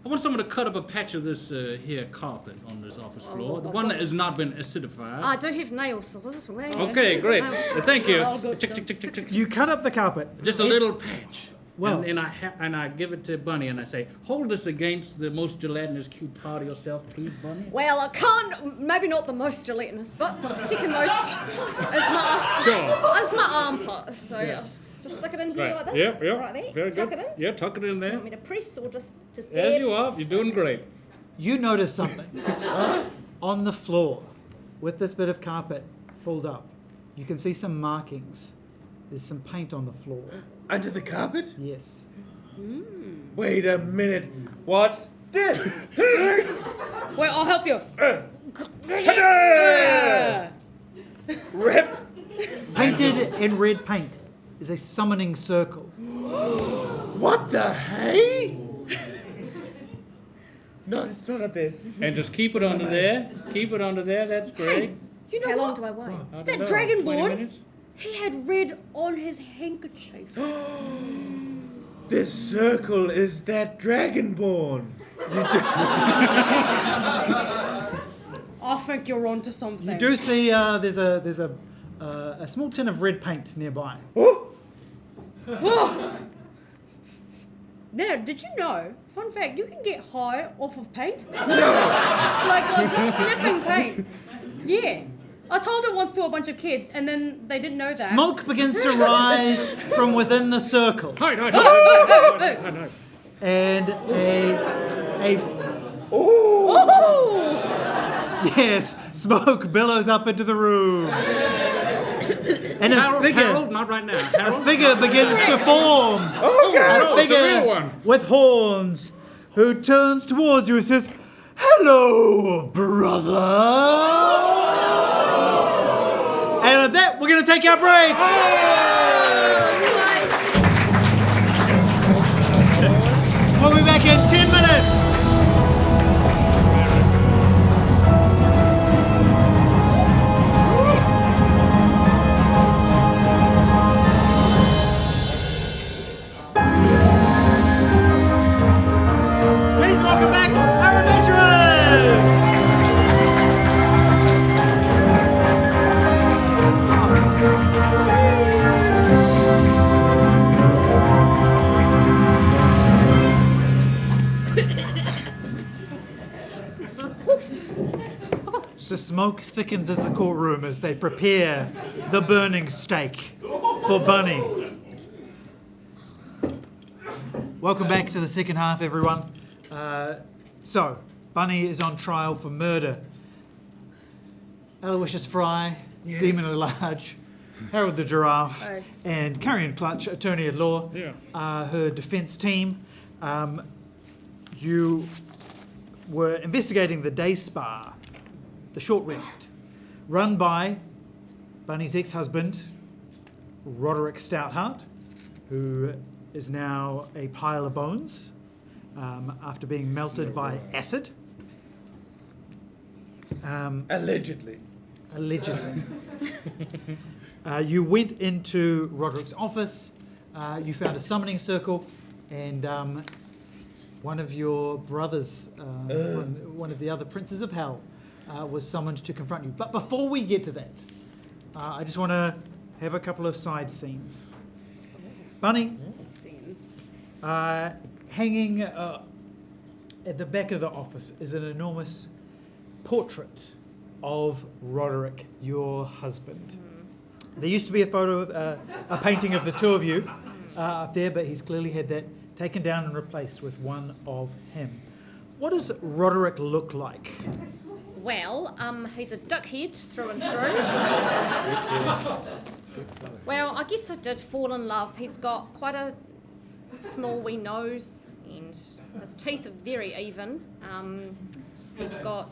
I want someone to cut up a patch of this here carpet on this office floor, the one that has not been acidified. I do have nail scissors. Well, there you go. Okay, great. Nail scissors. Thank you. All good. Tick, tick, tick, tick, tick. You cut up the carpet. Just a It's- little patch. Well- and I give it to Bunny and I say, hold this against the most gelatinous cute part of yourself, please, Bunny. Well, I can't. Maybe not the most gelatinous, but the second most is my armpit. So just stick it in here like this. Yep. Right there. Very Tuck good. it in. Yeah, tuck it in You there. want me to press or just As dab? you are. You're doing great. You notice something on the floor with this bit of carpet pulled up. You can see some markings. There's some paint on the floor. Under the carpet? Yes. Wait a minute. What's this? Wait, I'll help you. Rip. Painted in red paint is a summoning circle. What the hey? No, it's not up this. And just keep it under there. Keep it under there. That's great. You know How long what? do I wait? I don't That know, dragonborn? 20 minutes? He had red on his handkerchief. This circle is that dragonborn. I think you're onto something. You do see there's a small tin of red paint nearby. Oh, Now, did you know? Fun fact: you can get high off of paint. Like just sniffing paint. Yeah. I told it once to a bunch of kids, and then they didn't know that. Smoke begins to rise from within the circle, Hide. and a Oh! yes, smoke billows up into the room, and Harold, not right now. a Harold. figure begins to form. oh God. No, it's a real one. With horns, who turns towards you and says, "Hello, brother." And at that, we're going to take our break. We'll be back in 10 minutes. Please welcome back our adventurers. The smoke thickens as the courtroom as they prepare the burning stake for Bunny. Welcome back to the second half, everyone. So, Bunny is on trial for murder. Aloysius Fry, Demon at Large, Harold the Giraffe, Aye. and Carrion Clutch, attorney at law, are her defence team. You were investigating the day spa, the short rest, run by Bunny's ex-husband, Roderick Stoutheart, who is now a pile of bones after being melted by acid. Allegedly. Allegedly. You went into Roderick's office, you found a summoning circle, and one of your brothers, one of the other princes of hell, was summoned to confront you. But before we get to that, I just want to have a couple of side scenes. Bunny, Scenes. hanging at the back of the office is an enormous portrait of Roderick, your husband. There used to be a photo, a painting of the two of you up there, but he's clearly had that taken down and replaced with one of him. What does Roderick look like? Well, he's a duckhead through and through. Well, I guess I did fall in love. He's got quite a small wee nose, and his teeth are very even. He's got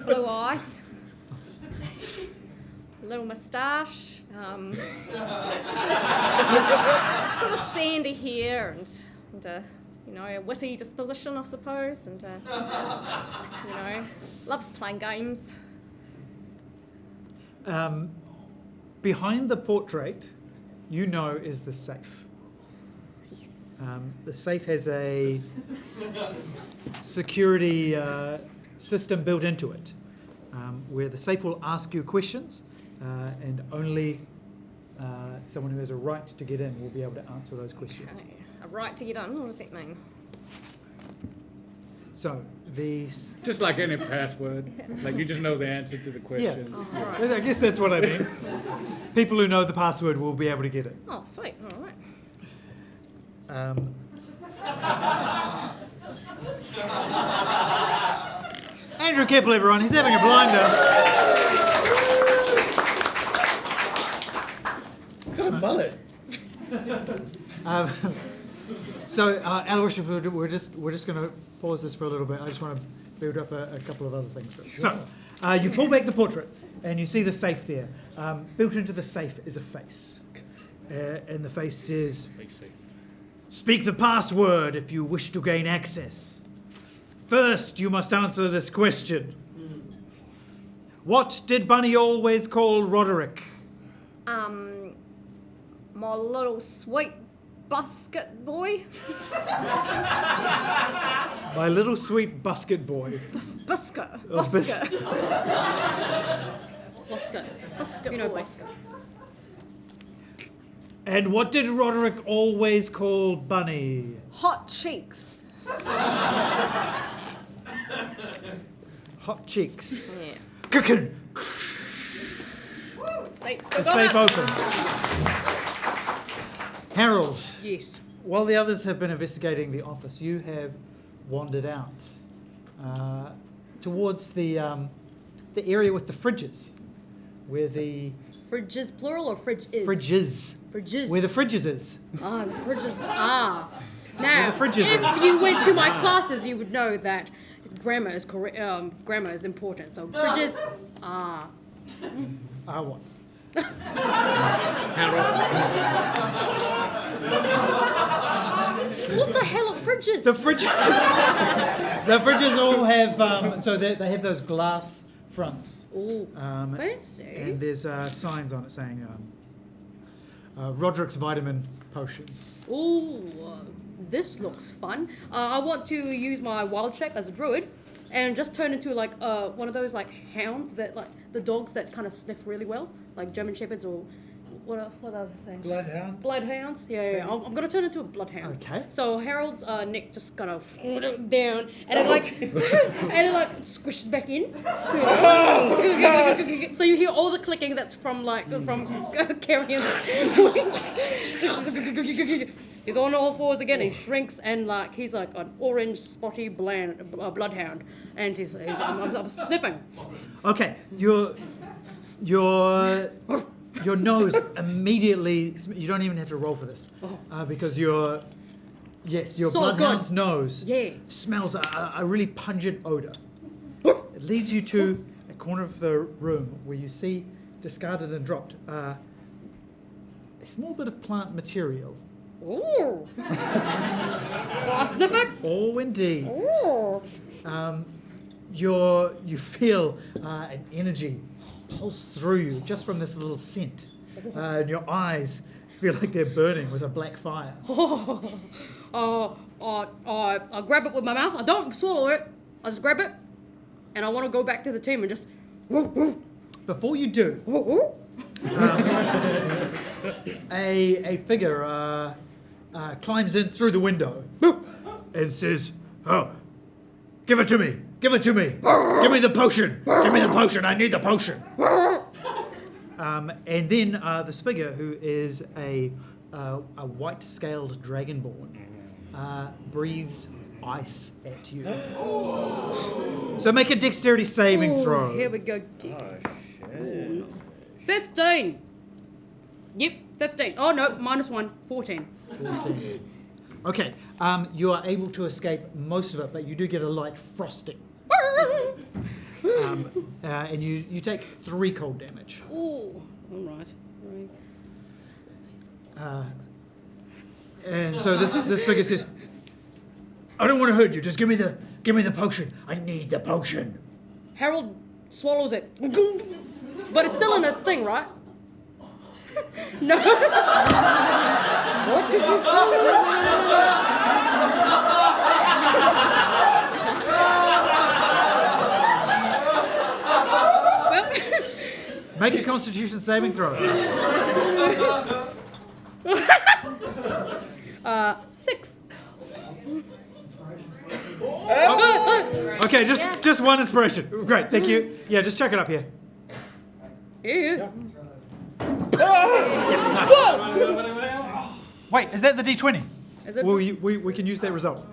blue eyes, a little moustache, sort of sandy hair, and a witty disposition, I suppose, and loves playing games. Behind the portrait, is the safe. Yes. The safe has a security system built into it, where the safe will ask you questions, and only someone who has a right to get in will be able to answer those questions. Okay. A right to get in? What does that mean? So, these... Just like any password. Like you just know the answer to the question. Yeah, Oh, right. I guess that's what I mean. People who know the password will be able to get it. Oh, sweet. All right. Andrew Kepple, everyone. He's having a blinder. He's got a mullet. Aloysius, we're just going to pause this for a little bit. I just want to build up a couple of other things first. Sure. So, you pull back the portrait, and you see the safe there. Built into the safe is a face. And the face says, "Speak the password if you wish to gain access. First, you must answer this question. What did Bunny always call Roderick?" My little sweet basket boy. My little sweet basket boy. Biscuit. Oh, Biscuit. Bosco. Biscuit You know boy. Bosco. And what did Roderick always call Bunny? Hot cheeks. Hot cheeks. Yeah. Cookin'. Safe The still got safe it. opens. Harold, Yes. while the others have been investigating the office, you have wandered out towards the area with the fridges, where the Fridges plural or fridge is? fridges, Fridges. where the fridges is. Ah, the fridges. Ah. Now, the fridges if is. you went to my classes, you would know that grammar is correct. Grammar is important. So fridges. Ah. What? What the hell are fridges? The fridges. The fridges all have so they have those glass fronts. Ooh, Um, fancy. And there's signs on it saying Roderick's vitamin potions. Ooh, this looks fun. I want to use my wild shape as a druid, and just turn into like one of those like hounds that like the dogs that kind of sniff really well, like German shepherds or what other things? Bloodhound. Bloodhounds. Yeah. I'm gonna turn into a bloodhound. Okay. So Harold's neck just kind of down, and it like and it like squishes back in. So you hear all the clicking that's from Carrion. He's on all fours again. He shrinks and like he's like an orange spotty bloodhound, and I'm sniffing. Okay, your nose immediately. You don't even have to roll for this, because your So bloodhound's good. nose Yeah. smells a really pungent odor. It leads you to a corner of the room where you see discarded and dropped a small bit of plant material. Ooh. I sniff it. Oh, indeed. Ooh. You feel an energy pulse through you just from this little scent. And your eyes feel like they're burning with a black fire. I grab it with my mouth. I don't swallow it. I just grab it, and I want to go back to the team and just. Before you do, a figure climbs in through the window and says, "Oh, give it to me! Give it to me! Give me the potion! Give me the potion! I need the potion!" And then this figure, who is a white-scaled dragonborn, breathes ice at you. So make a dexterity saving throw. Here we go. Oh, shit. 15. Yep, 15. Oh no, -1. 14. 14. Okay, you are able to escape most of it, but you do get a light frosting. And you take 3 cold damage. Oh, all right. And so this figure says, "I don't want to hurt you. Just give me the potion. I need the potion." Harold swallows it. But it's still in its thing, right? No. What did you say? Well, Make a Constitution saving throw. 6. Okay, just one inspiration. Great, thank you. Yeah, just chuck it up here. Yeah. Wait, is that the D20? Is it? Well, we can use that result.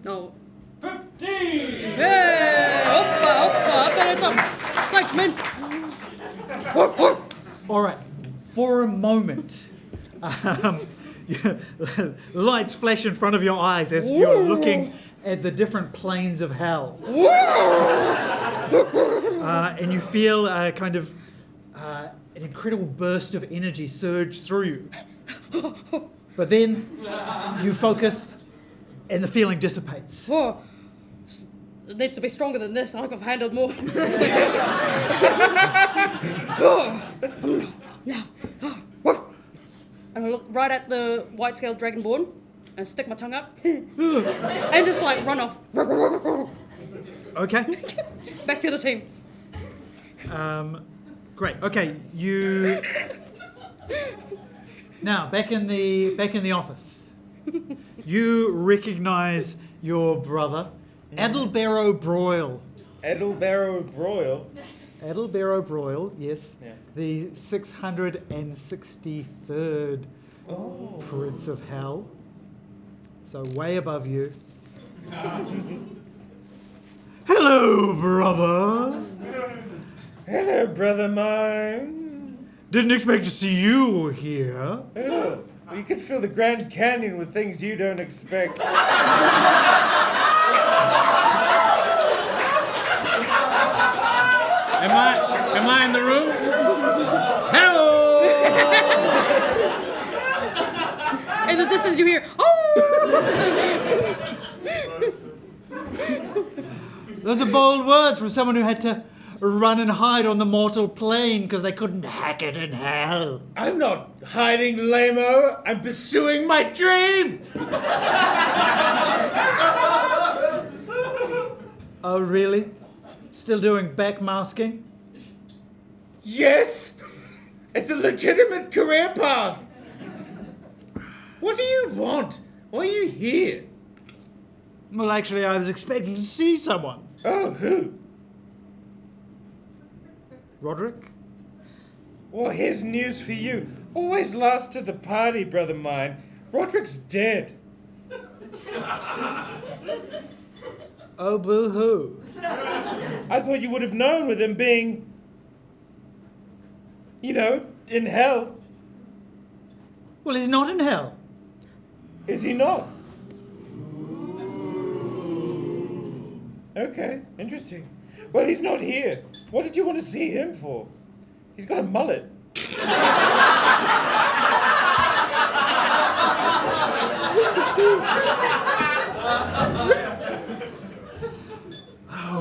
No. 15! Hey! Up and it's up. Thanks, man. All right, for a moment, lights flash in front of your eyes as you're looking at the different planes of hell. And you feel kind of an incredible burst of energy surge through you. But then you focus and the feeling dissipates. Oh, it needs to be stronger than this. I've handled more. And I look right at the white-scaled dragonborn and stick my tongue up and just like run off. Okay. Back to the team. Great. Okay, you now back in the office. You recognise your brother, Adalbero Broyle. Edelbarrow Broil. Adalbero Broyle, yes, Yeah. the 663rd Prince of Hell. So way above you. Hello, brother. Hello, brother mine. Didn't expect to see you here. Oh, you can fill the Grand Canyon with things you don't expect. Am I in the room? Hello! In the distance you hear, oh! Those are bold words from someone who had to run and hide on the mortal plane because they couldn't hack it in hell. I'm not hiding, lame-o. I'm pursuing my dream. Oh, really? Still doing backmasking? Yes, it's a legitimate career path. What do you want? Why are you here? Well, actually, I was expecting to see someone. Oh, who? Roderick? Well, here's news for you. Always last to the party, brother mine. Roderick's dead. Oh, boo-hoo. I thought you would have known with him being, in hell. Well, he's not in hell. Is he not? Okay, interesting. Well, he's not here. What did you want to see him for? He's got a mullet.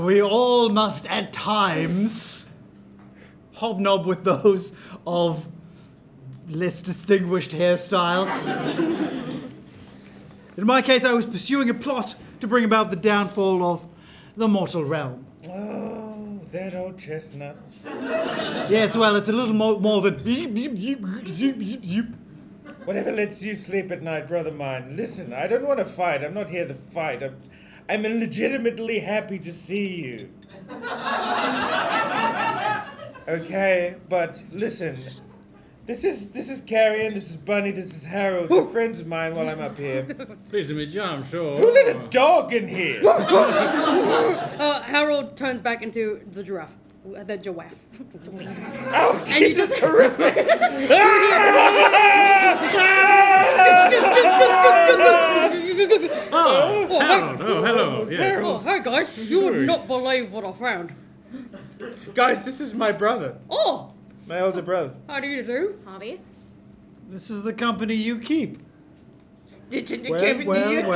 We all must, at times, hobnob with those of less distinguished hairstyles. In my case, I was pursuing a plot to bring about the downfall of the mortal realm. Oh, that old chestnut. Yes, well, it's a little more than... Whatever lets you sleep at night, brother mine. Listen, I don't want to fight. I'm not here to fight. I'm legitimately happy to see you. Okay, but listen. This is Carrion, this is Bunny, this is Harold. They're friends of mine while I'm up here. Pleased to meet you, I'm sure. Who let a dog in here? Harold turns back into the giraffe. The giraffe. Oh, And you just terrific! Oh, Harold. Oh, hello. Yes. Oh, hey guys, you would not believe what I found. Guys, this is my brother. Oh, My older brother. how do you do? Harvey. This is the company you keep. Well.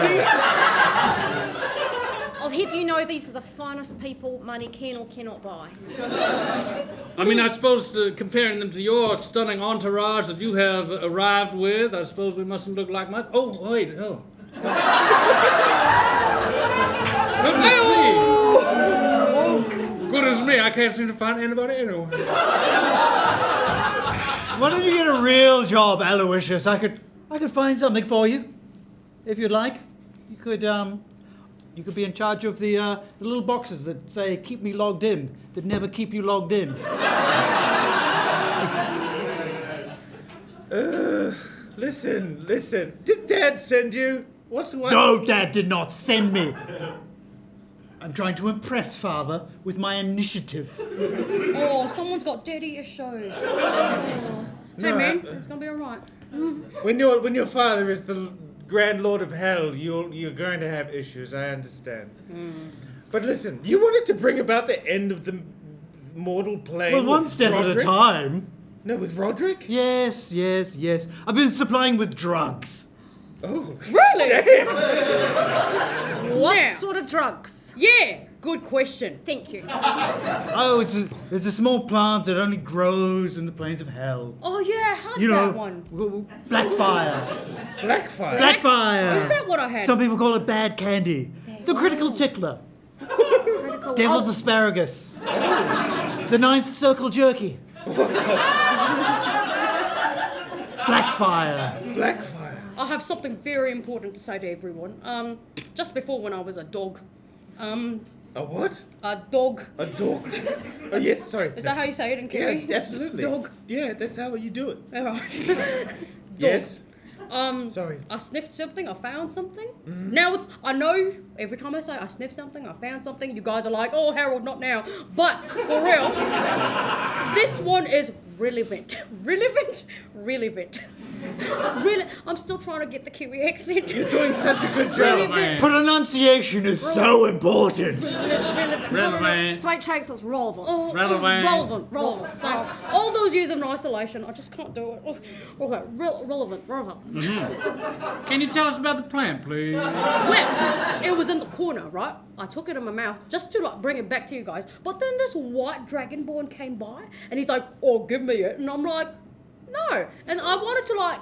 I'll have you know these are the finest people money can or cannot buy. I mean, I suppose comparing them to your stunning entourage that you have arrived with, I suppose we mustn't look like much. Oh, wait, oh. Good as me, I can't seem to find anybody anywhere. Why don't you get a real job, Aloysius? I could find something for you, if you'd like. You could be in charge of the little boxes that say "keep me logged in," that never keep you logged in. Listen. Did Dad send you? What's what? No, Dad did not send me. I'm trying to impress Father with my initiative. Oh, someone's got daddy issues. Oh. Hey man, it's gonna be alright. When your father is the Grand Lord of Hell, you're going to have issues. I understand. But listen, you wanted to bring about the end of the mortal plane. Well, one with step at a Roderick? time. No, with Roderick? Yes. I've been supplying with drugs. Oh, Really? What Yeah. sort of drugs? Yeah, good question. Thank you. Oh, it's a small plant that only grows in the plains of hell. Oh yeah, I had You know, that one. Blackfire. Blackfire. Blackfire. Is that what I had? Some people call it bad candy. The critical tickler. Critical. Devil's Oh, asparagus. The ninth circle jerky. Blackfire. Blackfire. I have something very important to say to everyone. Just before when I was a dog. A what? A dog. A dog. Oh yes, sorry. Is that how you say it in Kiwi? Yeah, absolutely. Dog. Yeah, that's how you do it. Alright. Yes. Sorry. I sniffed something, I found something. Now I know every time I say I sniffed something, I found something, you guys are like, oh Harold, not now. But for real, this one is relevant. Relevant. Really, I'm still trying to get the Kiwi accent. You're doing such a good job. Relevant. Pronunciation is so important. Relevant. Relevant. Sweet shakes is relevant. Oh, Relevant. relevant. Thanks. All those years of isolation, I just can't do it. Oh, okay, relevant. Can you tell us about the plant, please? Well, it was in the corner, right? I took it in my mouth just to like bring it back to you guys. But then this white dragonborn came by and he's like, "Oh, give me it," and I'm like, "No." And I wanted to like,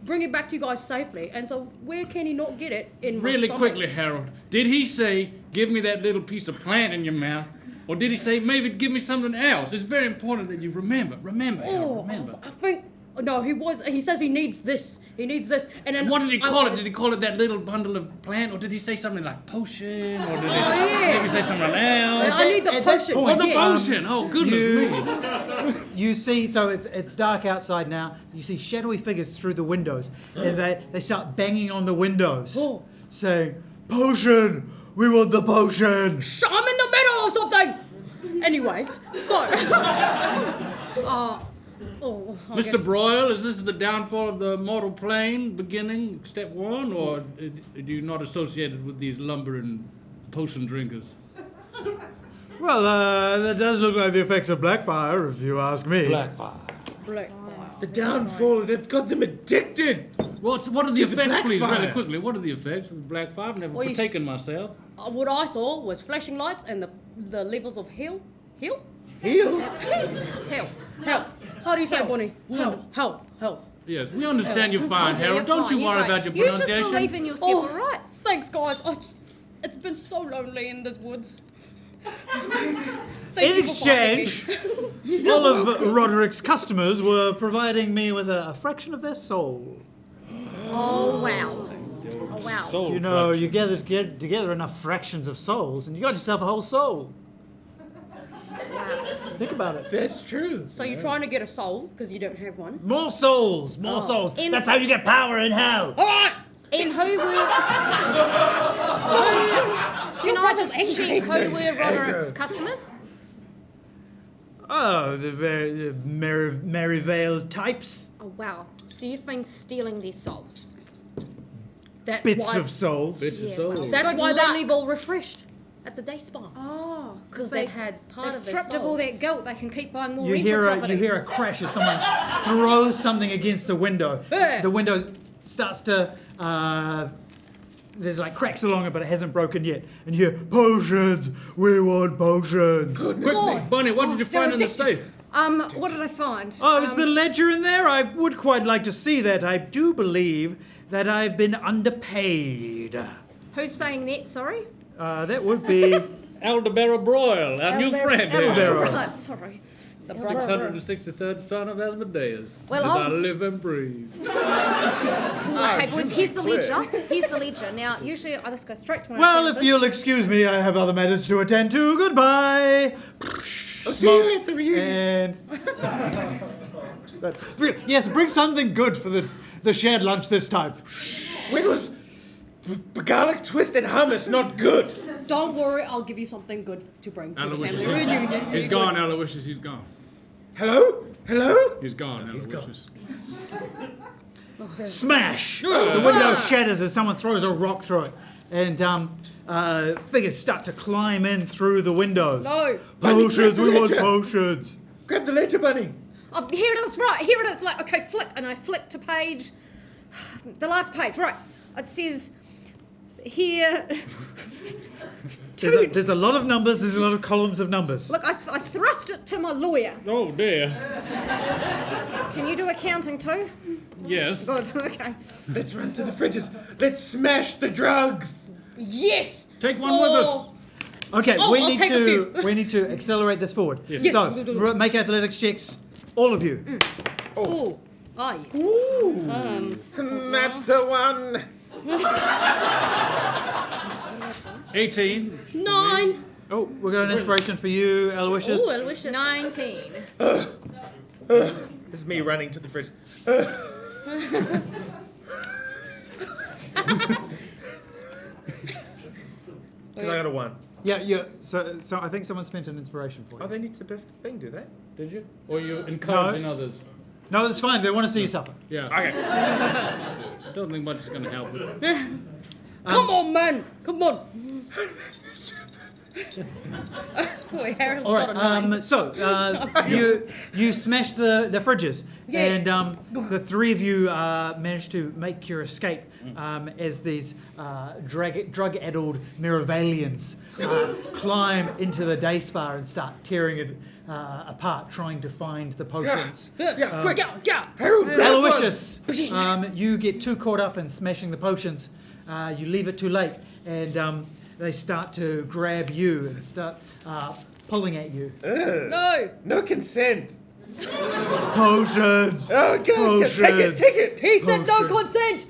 bring it back to you guys safely. And so where can he not get it in my Really stomach? quickly, Harold. Did he say, give me that little piece of plant in your mouth? Or did he say, maybe give me something else? It's very important that you remember. Remember, Harold, remember. I think. No, he says he needs this. He needs this. And then What did he call it? Did he call it that little bundle of plant? Or did he say something like potion? Or did he yeah. maybe say something else? I need the At that potion. point, Oh, the yeah. potion! Oh, goodness me. You see, so it's dark outside now. You see shadowy figures through the windows, and they start banging on the windows, Oh. saying, "Potion! We want the potion!" Shh, I'm in the middle of something. Anyways, so. I Mr. guess- Broyle, is this the downfall of the mortal plane beginning, step one? Or are you not associated with these lumbering potion drinkers? Well, that does look like the effects of Blackfire, if you ask me. Blackfire. Black The downfall, they've got them addicted. What are the To the effects, please, Blackfire. really quickly? What are the effects of the Black Fire? I've never Well, you partaken myself. What I saw was flashing lights and the levels of hell. Heal? Hell. Hell. How do you say, Bonnie? Help. Yes, we understand you're fine, Yeah, Harold. you're Don't fine, you you're worry fine. about your You just pronunciation. believe in yourself, Oh, alright? thanks, guys. It's been so lonely in this woods. In exchange, all of Roderick's customers were providing me with a fraction of their soul. Oh, wow. Oh, wow. Soul You know, fraction. you get together enough fractions of souls, and you got yourself a whole soul. Think about it. That's true. So you're trying to get a soul because you don't have one. More souls, more souls. In- That's how you get power in hell. All right. And who were... Can I just check who were Roderick's customers? Oh, the very Merivale types. Oh, wow. So you've been stealing their souls. That's Bits why. of souls. Bits of Yeah, soul. well, That's Good why luck. they leave all refreshed at the day spa. Oh, Because they've had part they're of their stripped of soul. all that guilt. They can keep buying more You rental hear properties. a crash as someone throws something against the window. Yeah. The window starts to there's like cracks along it, but it hasn't broken yet. And you hear potions. We want potions. Quick, Bonnie, what did you they're find in the addicted. safe? What did I find? Oh, is the ledger in there? I would quite like to see that. I do believe that I've been underpaid. Who's saying that? Sorry. That would be Aldebarra Broil, our new friend. Aldebarra. Right, sorry. 663rd son of Asmodeus. Well, as I I'll- live and breathe. Okay, boys, here's the ledger. Here's the ledger. Now, usually I just go straight to my Well, if accountant. you'll excuse me, I have other matters to attend to. Goodbye. I'll see you at the reunion. And yes, bring something good for the shared lunch this time. When was garlic twist and hummus not good? Don't worry, I'll give you something good to bring to the Aloysius, family reunion. he's gone, Aloysius, he's gone. Hello? Hello? He's gone, Aloysius. Smash! The window shatters as someone throws a rock through it. And figures start to climb in through the windows. No. Potions, we want Ledger. potions. Grab the ledger, Bunny. Oh, here it is, right, here it is. Like, okay, flick, and I flick to page, the last page, right. It says, here, There's a lot of numbers, there's a lot of columns of numbers. look, I thrust it to my lawyer. Oh dear. Can you do accounting too? Yes. Good, okay. Let's run to the fridges. Let's smash the drugs. Yes. Take one with us. Okay, Oh, I'll take a few. we need to accelerate this forward. Yes. So, make athletics checks, all of you. Oh. Aye. That's the one. 18. 9. Oh, we got an inspiration for you, Aloysius. Oh, Aloysius. 19. This is me running to the fridge. Because I got a 1. Yeah. So I think someone spent an inspiration for Oh, you. they need to biff the thing, do they? Did you? Or you encouraging others? No, that's fine. They want to see you suffer. Yeah. Okay. I don't think much is going to help it. Come on, man. Come on. Boy, Harold All got a 9. right. You smash the fridges, Yeah. and the three of you manage to make your escape as these drug-addled Meravalians climb into the day spa and start tearing it apart, trying to find the potions. Yeah, quick. Yeah. Harold, grab Aloysius, you get too caught up in smashing the potions. You leave it too late, and they start to grab you and start pulling at you. one. No. No consent. Potions! Oh, good. Take it, take it. He said no consent.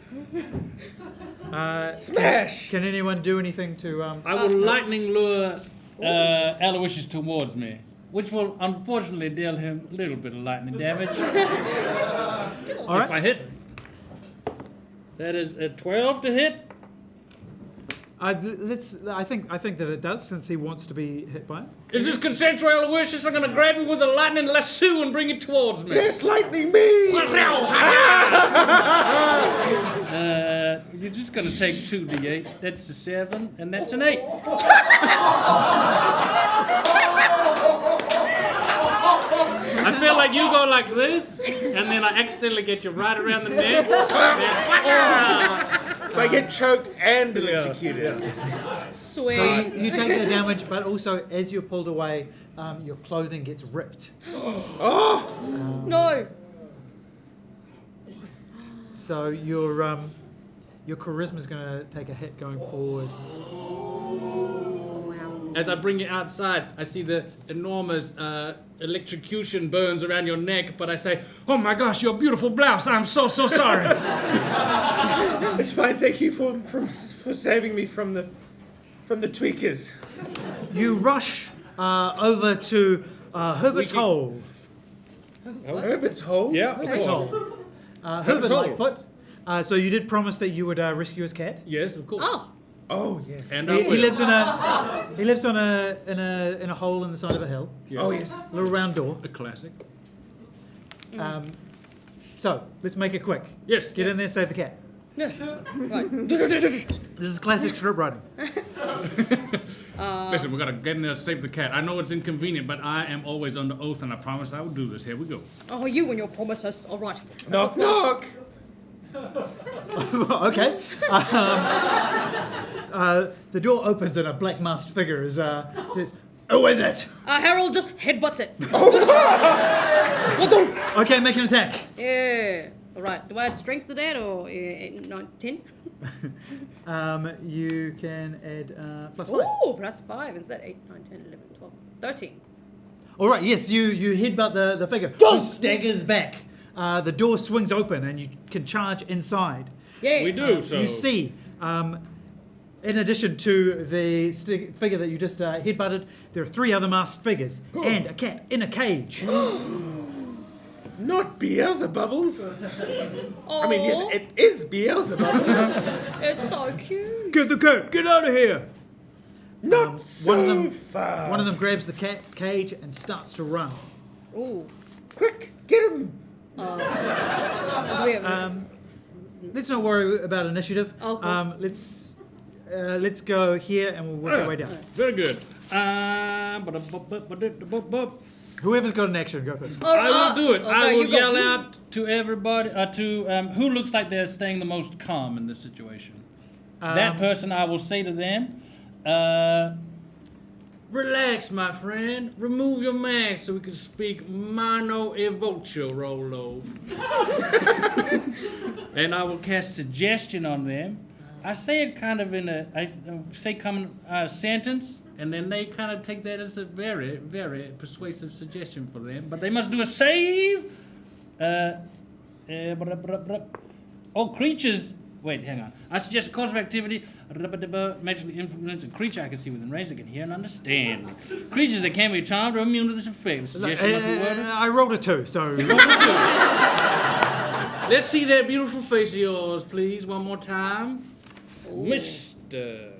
Smash. Can anyone do anything to... I will lightning lure Aloysius towards me, which will unfortunately deal him a little bit of lightning damage. All If I right. hit. That is a 12 to hit. I think that it does, since he wants to be hit by it. Is this consensual, Aloysius? I'm going to grab you with a lightning lasso and bring it towards me. Yes, lightning me. You're just going to take 2d8. That's a 7, and that's an 8. I feel like you go like this, and then I accidentally get you right around the neck. So I get choked and electrocuted. Sweet. So you take the damage, but also as you're pulled away, your clothing gets ripped. No. So your charisma's going to take a hit going forward. As I bring you outside, I see the enormous electrocution burns around your neck, but I say, "Oh my gosh, your beautiful blouse! I'm so sorry." It's fine. Thank you for saving me from the tweakers. You rush over to Herbert's Hole. Herbert's Hole? Yeah, of Herbert's course. Hole. Herbert Hole. Lightfoot. So you did promise that you would rescue his cat. Yes, of course. Oh. Oh, yeah. And He lives in a hole in the side of a hill. Yes. Oh, yes. A little round door. A classic. So let's make it quick. Yes. Get in there, save the cat. Right. This is classic script writing. Listen, we gotta get in there to save the cat. I know it's inconvenient, but I am always under oath, and I promise I will do this. Here we go. Oh, you and your promises. All right. Knock, knock. Okay. The door opens and a black masked figure says, "Who is it?" Harold just headbutts it. Okay, make an attack. Yeah. All right. Do I add strength to that or 9, 10? You can add +5. Oh, +5. Is that 8, 9, 10, 11, 12, 13? All right, yes, you headbutt the figure, who staggers back. The door swings open and you can charge inside. Yeah. We do, so... You see, in addition to the figure that you just headbutted, there are 3 other masked figures and a cat in a cage. Not Beelzebubbles. Oh, I mean, yes, it is Beelzebubbles. it's so cute. Get the cat! Get out of here! Not so one of them- fast. One of them grabs the cat cage and starts to run. Ooh. Quick, get him. Do we have- Let's not worry about initiative. Okay. Let's go here and we'll work our way down. Very good. Whoever's got an action, go first. Oh, I will do it. okay, I will you go. yell out to everybody, who looks like they're staying the most calm in this situation. That person, I will say to them, relax, my friend. Remove your mask so we can speak mano e voce, Rolo. And I will cast suggestion on them. I say it kind of in I say common sentence, and then they kind of take that as a very, very persuasive suggestion for them. But they must do a save. Creatures. Wait, hang on. I suggest a course of activity. Magically influence a creature I can see within range that can hear and understand. Creatures that can be charmed are immune to this effect. The suggestion must be worded. I rolled a 2, so... Let's see that beautiful face of yours, please, one more time. Mr.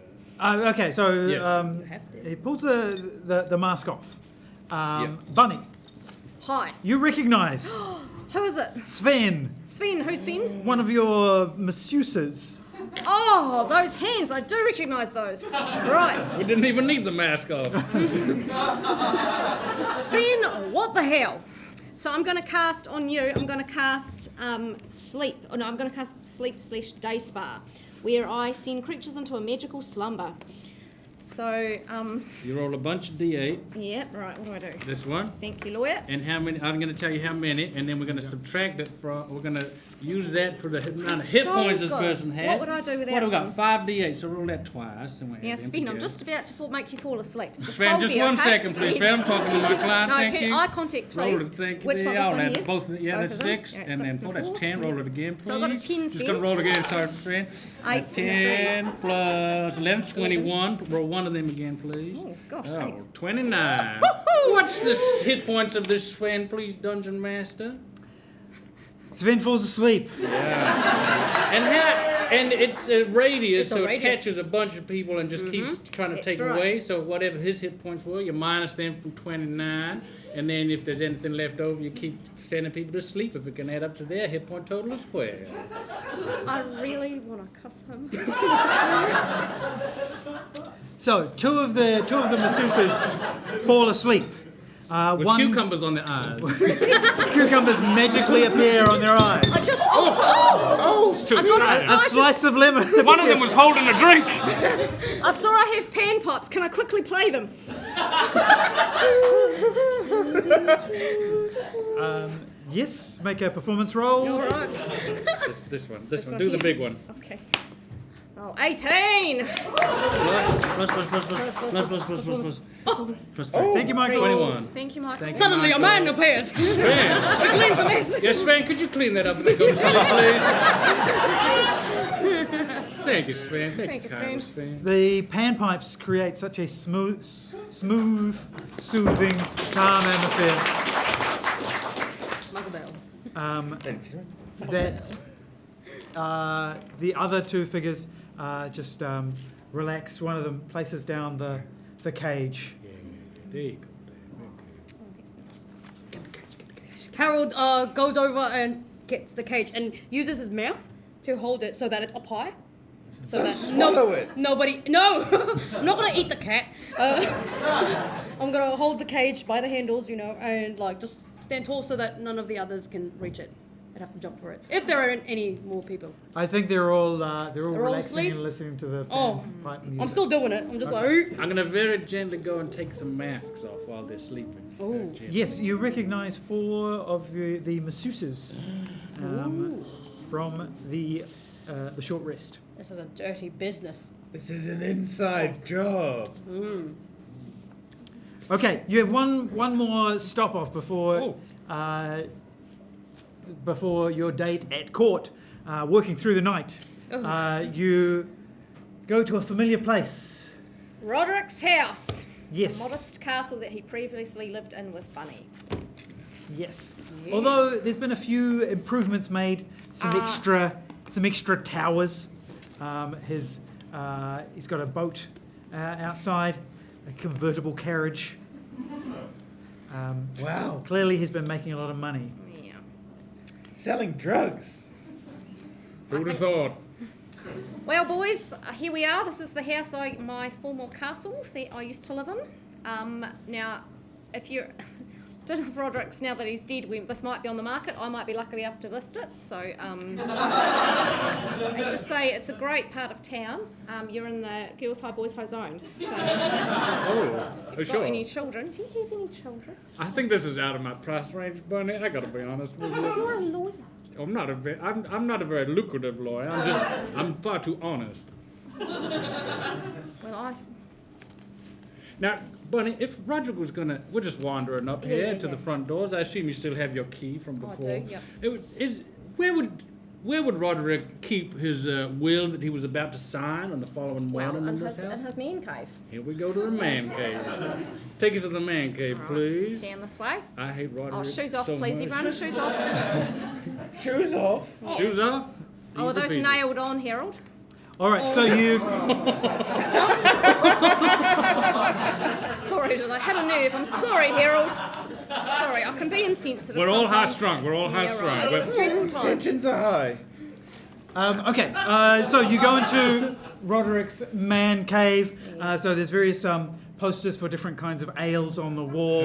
Okay, so Yes. he pulls the mask off. Yep. Bunny, Hi. you recognise Who is it? Sven, Sven. Who's Sven? one of your masseuses. Oh, those hands. I do recognise those. Right. We didn't even need the mask off. Sven, what the hell? So I'm going to cast on you, I'm going to cast sleep. Oh no, I'm going to cast sleep/day spa, where I send creatures into a magical slumber. So, You roll a bunch of D8. yeah, right, what do I do? This one. Thank you, lawyer. And how many? I'm going to tell you how many, and then we're going to subtract it from. We're going to use that for the amount of hit So points this good. person has. What would I do with What that do we got? one? 5 D8. So roll that twice. And we Yeah, add them Sven, I'm together. just about to make you fall asleep. So just Sven, hold just there, 1 okay? second, please. Sven, I'm talking to my client. No, Thank can you. eye contact, Roll please. it, thank you. Which one? This one here? Both. Yeah, Both that's of them? 6, Yeah, and then 6 4. That's 10. Roll it again, please. So I got a 10, Just Sven. gonna roll again. Sorry, Sven. 8 10 plus 11 is 21. Roll one of them again, please. Oh, gosh, Oh, 8. 29. Woohoo! What's the hit points of this Sven, please, Dungeon Master? Sven falls asleep. And it's a radius, It's a so radius. it catches a bunch of people and just keeps trying to That's take right. away. So whatever his hit points were, you minus them from 29. And then if there's anything left over, you keep sending people to sleep if it can add up to their hit point total as well. I really want to cuss him. So two of the masseuses fall asleep. With one cucumbers on their eyes. cucumbers magically appear on their eyes. I just. It's too A exciting. slice of lemon. One of them was holding a drink. I saw I have panpipes. Can I quickly play them? Yes, make a performance roll. This one. Do the big one. Okay. Oh, 18! Plus 3. Thank you, Michael. 21. Thank you, Michael. Suddenly a man appears. Sven. Cleans the mess. Yes, Sven, could you clean that up and then go to sleep, please? Thank you, Sven. Thank you, Sven. Sven. The panpipes create such a smooth, soothing, calm atmosphere Michael Bell. that the other two figures just relax. One of them places down the cage. There you go. Harold goes over and gets the cage and uses his mouth to hold it so that it's up high. So that nobody. No, I'm not gonna eat the cat. I'm gonna hold the cage by the handles, and like just stand tall so that none of the others can reach it. I'd have to jump for it if there aren't any more people. I think they're all all relaxing asleep? and listening to the Oh, panpipe music. I'm still doing it. I'm just like. I'm going to very gently go and take some masks off while they're sleeping. Very gently. Yes, you recognise 4 of the masseuses from the short rest. This is a dirty business. This is an inside job. Okay, you have one more stop off before your date at court. Working through the night, you go to a familiar place. Roderick's house. Yes. The modest castle that he previously lived in with Bunny. Yes. Although there's been a few improvements made, some extra towers. He's got a boat outside, a convertible carriage. Wow. Clearly, he's been making a lot of money. Yeah. Selling drugs. Who'd have thought? Well, boys, here we are. This is the house, my former castle that I used to live in. Now, if you're... don't know if Roderick's, now that he's dead, this might be on the market. I might be lucky enough to list it. So, I have to say, it's a great part of town. You're in the Girls High, Boys High zone. So, Oh, sure. got any children? Do you have any children? I think this is out of my price range, Bunny. I gotta be honest with you. You're a lawyer. I'm not a very lucrative lawyer. I'm far too honest. Well, Now, Bunny, if Roderick was we're just wandering up here to the front doors. I assume you still have your key from before. I do, yep. Where would Roderick keep his will that he was about to sign on the following morning in this house? in his man cave. Here we go to the man cave. Take us to the man cave, please. Stand this way. I hate Roderick. Oh, shoes off, so please, much. everyone. Shoes off. Shoes off. Shoes off? Oh, are Easy those peasy. nailed on, Harold? All right, so you Sorry, did I hit a nerve? I'm sorry, Harold. Sorry, I can be insensitive. We're all high sometimes. strung. We're all high Yeah, strung. right. It's a stressful time. Tensions are high. okay. So you go into Roderick's man cave. So there's various posters for different kinds of ales on the wall.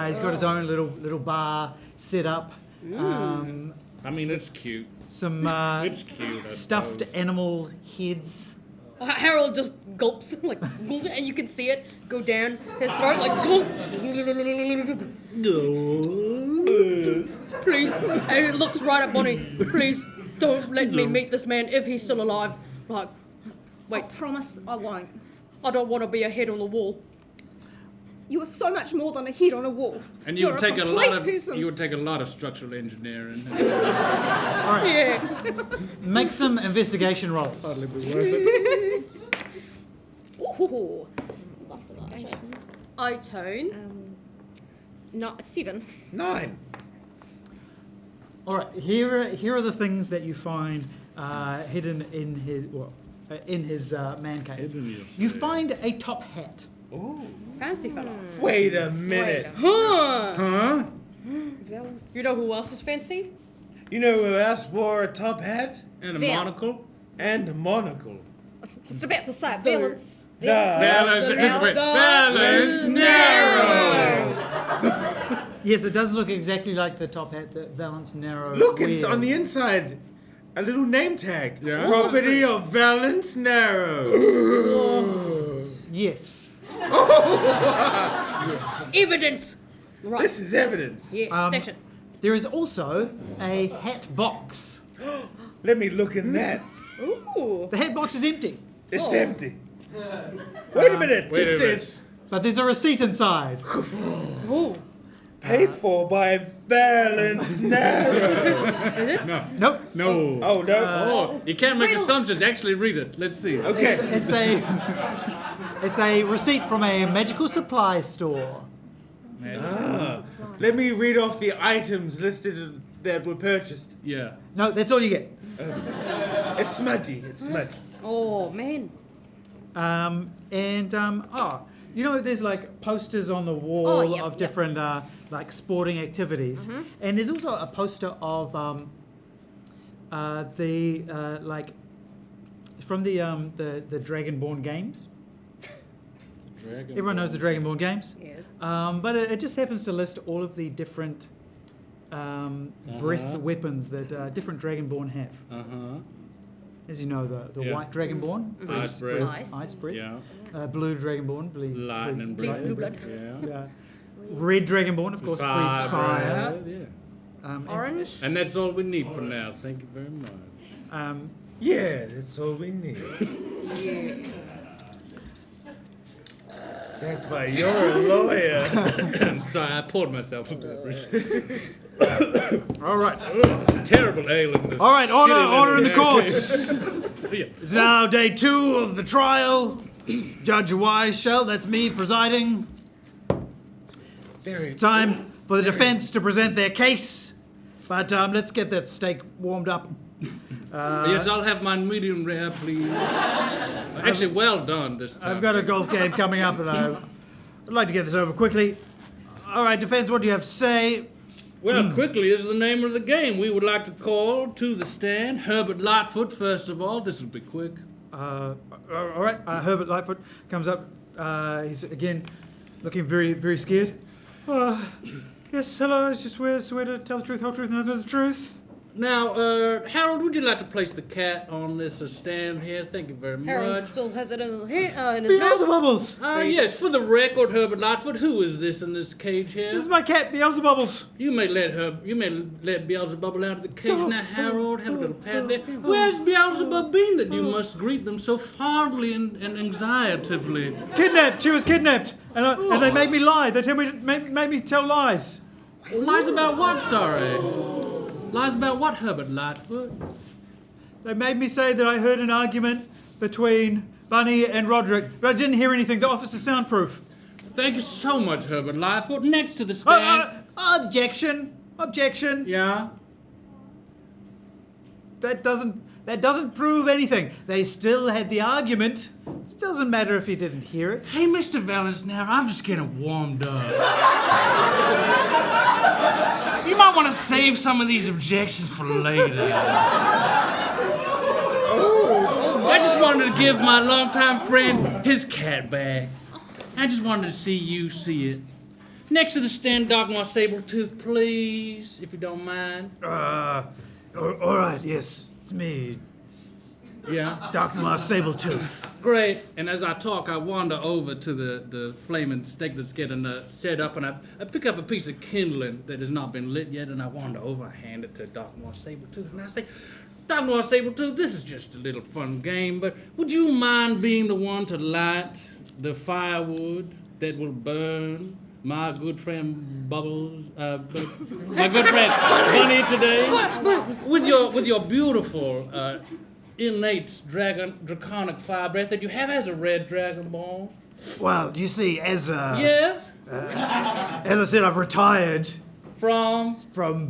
He's got his own little bar set up. I mean, it's cute. Some It's cute. I stuffed suppose. animal heads. Harold just gulps, like, and you can see it go down his throat, like, gulp. Please, and he looks right at Bonnie. Please, don't let me meet this man if he's still alive. Like, wait, I promise I won't. I don't want to be a head on the wall. You are so much more than a head on a wall. And you You're would a take a complete lot of person. you would take a lot of structural engineering. Yeah. Make some investigation rolls. Hardly be worth it. Ooh. I tone. Not 7. 9. All right. Here are the things that you find hidden in his man cave. Hidden, you You say. find a top hat. Fancy fella. Wait a minute. Huh? Huh? You know who else is fancy? You know who else wore a top hat? And a Val. monocle? And a monocle. I was just about to say it. Valence. Balance narrow. Yes, it does look exactly like the top hat that Valence Narrow Look, it's wears. on the inside. A little name tag. Yeah. Property of Valence Narrow. Yes. Evidence. Right. This is evidence. Yes, station. There is also a hat box. Let me look in that. Ooh. The hat box is empty, It's Oh. empty. Wait a minute. Wait a This minute. says but there's a receipt inside. Ooh. paid for by Valence Narrow. Is it? Nope. No. Oh, no. Oh, you can't make Riddle. assumptions. Actually, read it. Let's see. Okay. It's a receipt from a magical supply store. Let me read off the items listed that were purchased. Yeah. No, that's all you get. It's smudgy. It's smudgy. Oh, man. You know, there's like posters on the wall yep, of yep. different like sporting activities, and there's also a poster of like from the Dragonborn games. Everyone knows the Dragonborn games, Yes. but it just happens to list all of the different breath weapons that different Dragonborn have. As you know, the Yeah. white Dragonborn Ice breathes breath. ice breath. Yeah. Blue Dragonborn Lightning Bleeds blue blood. Yeah. Red Dragonborn, of course, breathes fire. Yeah. Orange. And that's all we need for now. Thank you very much. Yeah, that's all we need. That's why you're a lawyer. Sorry, I poured myself a beverage. All right. Terrible ale in this. All right, order, shitty order in the little courts. Yeah. It's now day 2 of the trial. Judge Weishell, that's me presiding. It's time for the defense to present their case. But let's get that steak warmed up. Yes, I'll have mine medium rare, please. Actually, well done this time. I've got a golf game coming up, and I'd like to get this over quickly. All right, defense, what do you have to say? Well, quickly is the name of the game. We would like to call to the stand Herbert Lightfoot, first of all. This will be quick. All right, Herbert Lightfoot comes up. He's again looking very, very scared. Yes, hello. I just swear to tell the truth, whole truth, and nothing but the truth. Now, Harold, would you like to place the cat on this stand here? Thank you very Harold much. still has it in his hand. In his mouth. Beelzebubbles. Yes, for the record, Herbert Lightfoot, who is this in this cage here? This is my cat, Beelzebubbles. You may let Beelzebub out of the cage now, Harold. Have a little pat there. Where's Beelzebub been that you must greet them so fondly and anxietively? Kidnapped. She was kidnapped, and they made me lie. They made me tell lies. Lies about what, sorry? Lies about what, Herbert Lightfoot? They made me say that I heard an argument between Bunny and Roderick, but I didn't hear anything. The office is soundproof. Thank you so much, Herbert Lightfoot. Next to the stand. Objection. Objection. Yeah? That doesn't prove anything. They still had the argument. It doesn't matter if you didn't hear it. Hey, Mr. Valance, now I'm just getting warmed up. You might want to save some of these objections for later. I just wanted to give my longtime friend his cat back. I just wanted to see you see it. Next to the stand, Dr. Sabletooth, please, if you don't mind. All right, yes, it's me, Yeah? Dr. Sabletooth. Great. And as I talk, I wander over to the flaming steak that's getting set up, and I pick up a piece of kindling that has not been lit yet, and I wander over, I hand it to Dr. Sabletooth, and I say, Dr. Sabletooth, this is just a little fun game, but would you mind being the one to light the firewood that will burn my good friend Bubbles, my good friend Bunny today? With your beautiful innate draconic fire breath that you have as a red dragonborn. Well, you see, as Yes? I said, I've retired From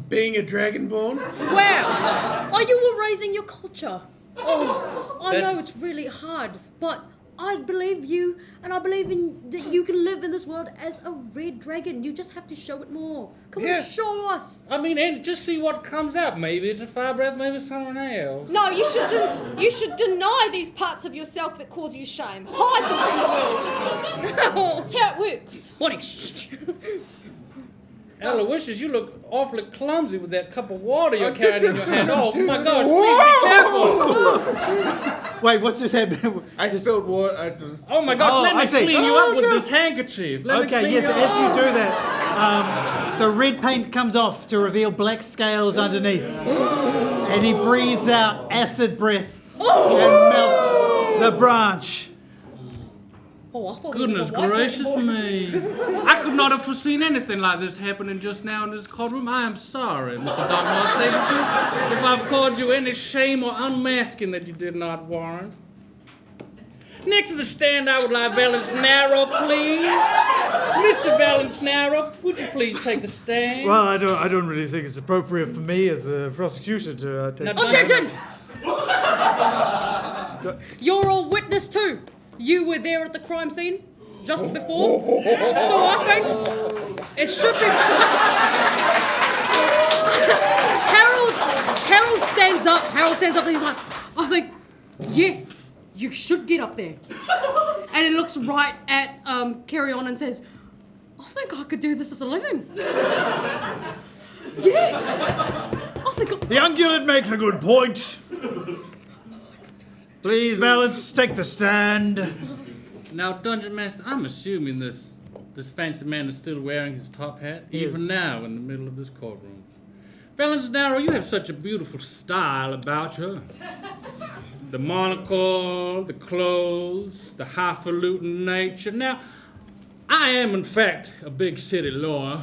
Being a dragonborn? Wow. Oh, you were raising your culture. Oh, I That's- know it's really hard, but I believe you, and I believe that you can live in this world as a red dragon. You just have to show it more. Come on, show us. I mean, and just see what comes out. Maybe it's a fire breath, maybe it's someone else. No, you should deny these parts of yourself that cause you shame. Hide them from the world. That's how it works. Bonnie, shh. Aloysius, you look awfully clumsy with that cup of water you're carrying in your hand. Oh my gosh, please be careful. Wait, what's just happening? I spilled water. Oh my gosh, let I me see. clean you up with this handkerchief. Let me Okay, clean yes, you as up. you do that, the red paint comes off to reveal black scales underneath. And he breathes out acid breath and melts the branch. Oh, I thought Goodness it was a white gracious boy. me. I could not have foreseen anything like this happening just now in this courtroom. I am sorry, Mr. Dr. Sabretooth, if I've caused you any shame or unmasking that you did not warrant. Next to the stand, I would like Valencinaro, please. Mr. Valencinaro, would you please take the stand? Well, I don't really think it's appropriate for me as a prosecutor to take... Now, Objection! You're a witness too. You were there at the crime scene just before, so I think it should be. Harold stands up. And he's like, I think, yeah, you should get up there. And he looks right at Carrion and says, I think I could do this as a living. Yeah, I think. The ungulate makes a good point. Please, Valence, take the stand. Now, Dungeon Master, I'm assuming this fancy man is still wearing his top hat, even Yes. now in the middle of this courtroom. Valencinaro, you have such a beautiful style about you. The monocle, the clothes, the highfalutin nature. Now, I am, in fact, a big city lawyer.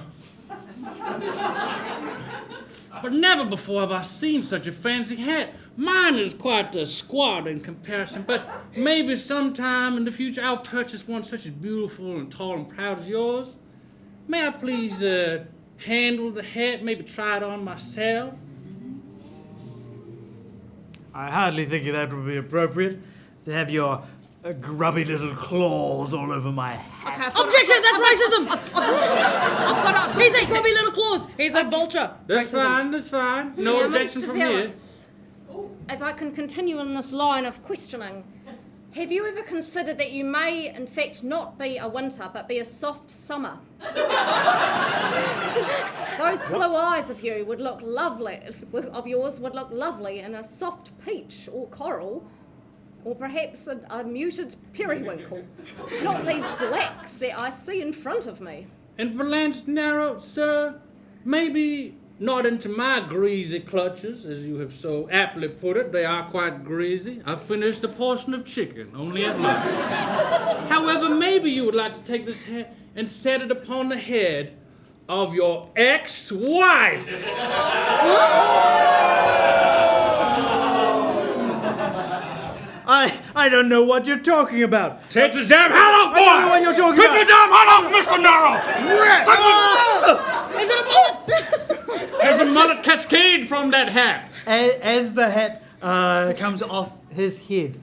But never before have I seen such a fancy hat. Mine is quite squat in comparison, but maybe sometime in the future I'll purchase one such as beautiful and tall and proud as yours. May I please handle the hat, maybe try it on myself? I hardly think that would be appropriate to have your grubby little claws all over my hat. Objection! That's racism. He's a grubby little claws. He's a vulture. That's fine, that's fine. No Now, objection Mr. from here. Valence, if I can continue in this line of questioning, have you ever considered that you may, in fact, not be a winter, but be a soft summer? Those blue eyes of yours would look lovely in a soft peach or coral, or perhaps a muted periwinkle. Not these blacks that I see in front of me. And Valencinaro, sir, maybe not into my greasy clutches, as you have so aptly put it. They are quite greasy. I finished a portion of chicken, only at lunch. However, maybe you would like to take this hat and set it upon the head of your ex-wife. I don't know what you're talking about. Take the damn hat off, boy! I don't know what you're talking Take about. the damn hat off, Mr. Narrow! Is it a mullet? There's a mullet cascade from that hat. As the hat comes off his head,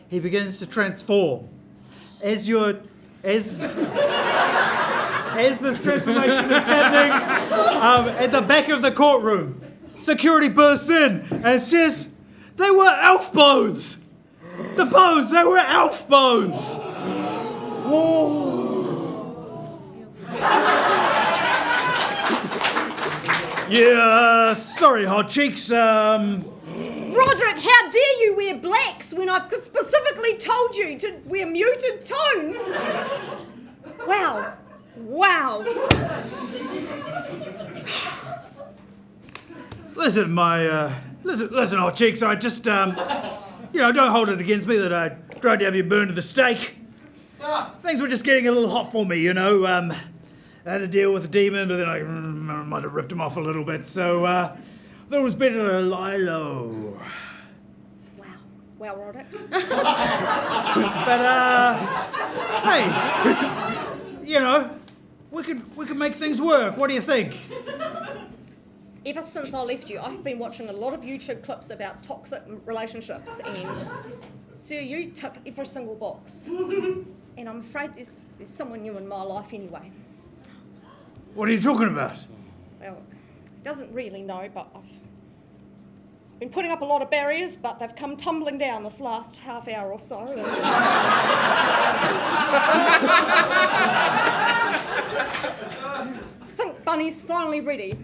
he begins to transform. As this transformation is happening, at the back of the courtroom, security bursts in and says, "They were elf bones! The bones, they were elf bones!" Yeah, sorry, hot cheeks. Roderick, how dare you wear blacks when I've specifically told you to wear muted tones? Wow. Listen, listen, hot cheeks. I just, don't hold it against me that I tried to have you burned to the stake. Things were just getting a little hot for me, I had to deal with the demon, but then I might have ripped him off a little bit. So, thought it was better to lie low. Wow, Roderick. But, hey, we could make things work. What do you think? Ever since I left you, I've been watching a lot of YouTube clips about toxic relationships, and Sir, you tick every single box. And I'm afraid there's someone new in my life anyway. What are you talking about? Well, he doesn't really know, but I've been putting up a lot of barriers, but they've come tumbling down this last half hour or so. And I think Bunny's finally ready,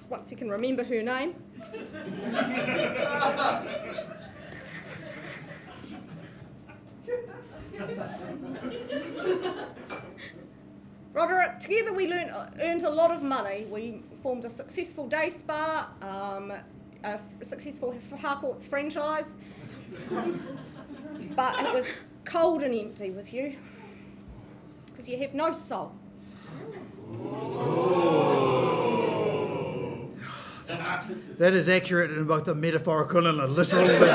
once he can remember her name. Roderick, together we earned a lot of money. We formed a successful day spa, a successful Harcourt's franchise, but it was cold and empty with you, because you have no soul. That is accurate in both a metaphorical and a literal level.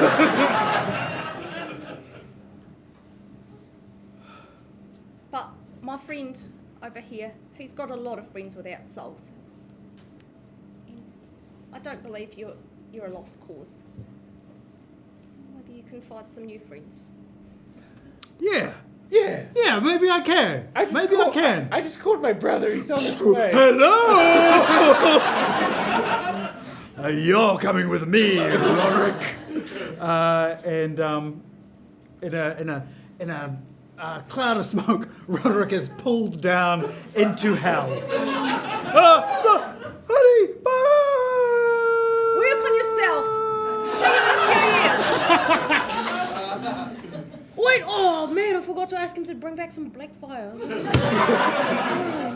But my friend over here, he's got a lot of friends without souls. And I don't believe you're a lost cause. Maybe you can find some new friends. Yeah, Yeah. maybe I can. I can. I just called my brother. He's on his way. Hello! You're coming with me, Roderick. In a cloud of smoke, Roderick is pulled down into hell. Honey, bye! Work on yourself. See you in a few years. Wait, oh man, I forgot to ask him to bring back some black fire.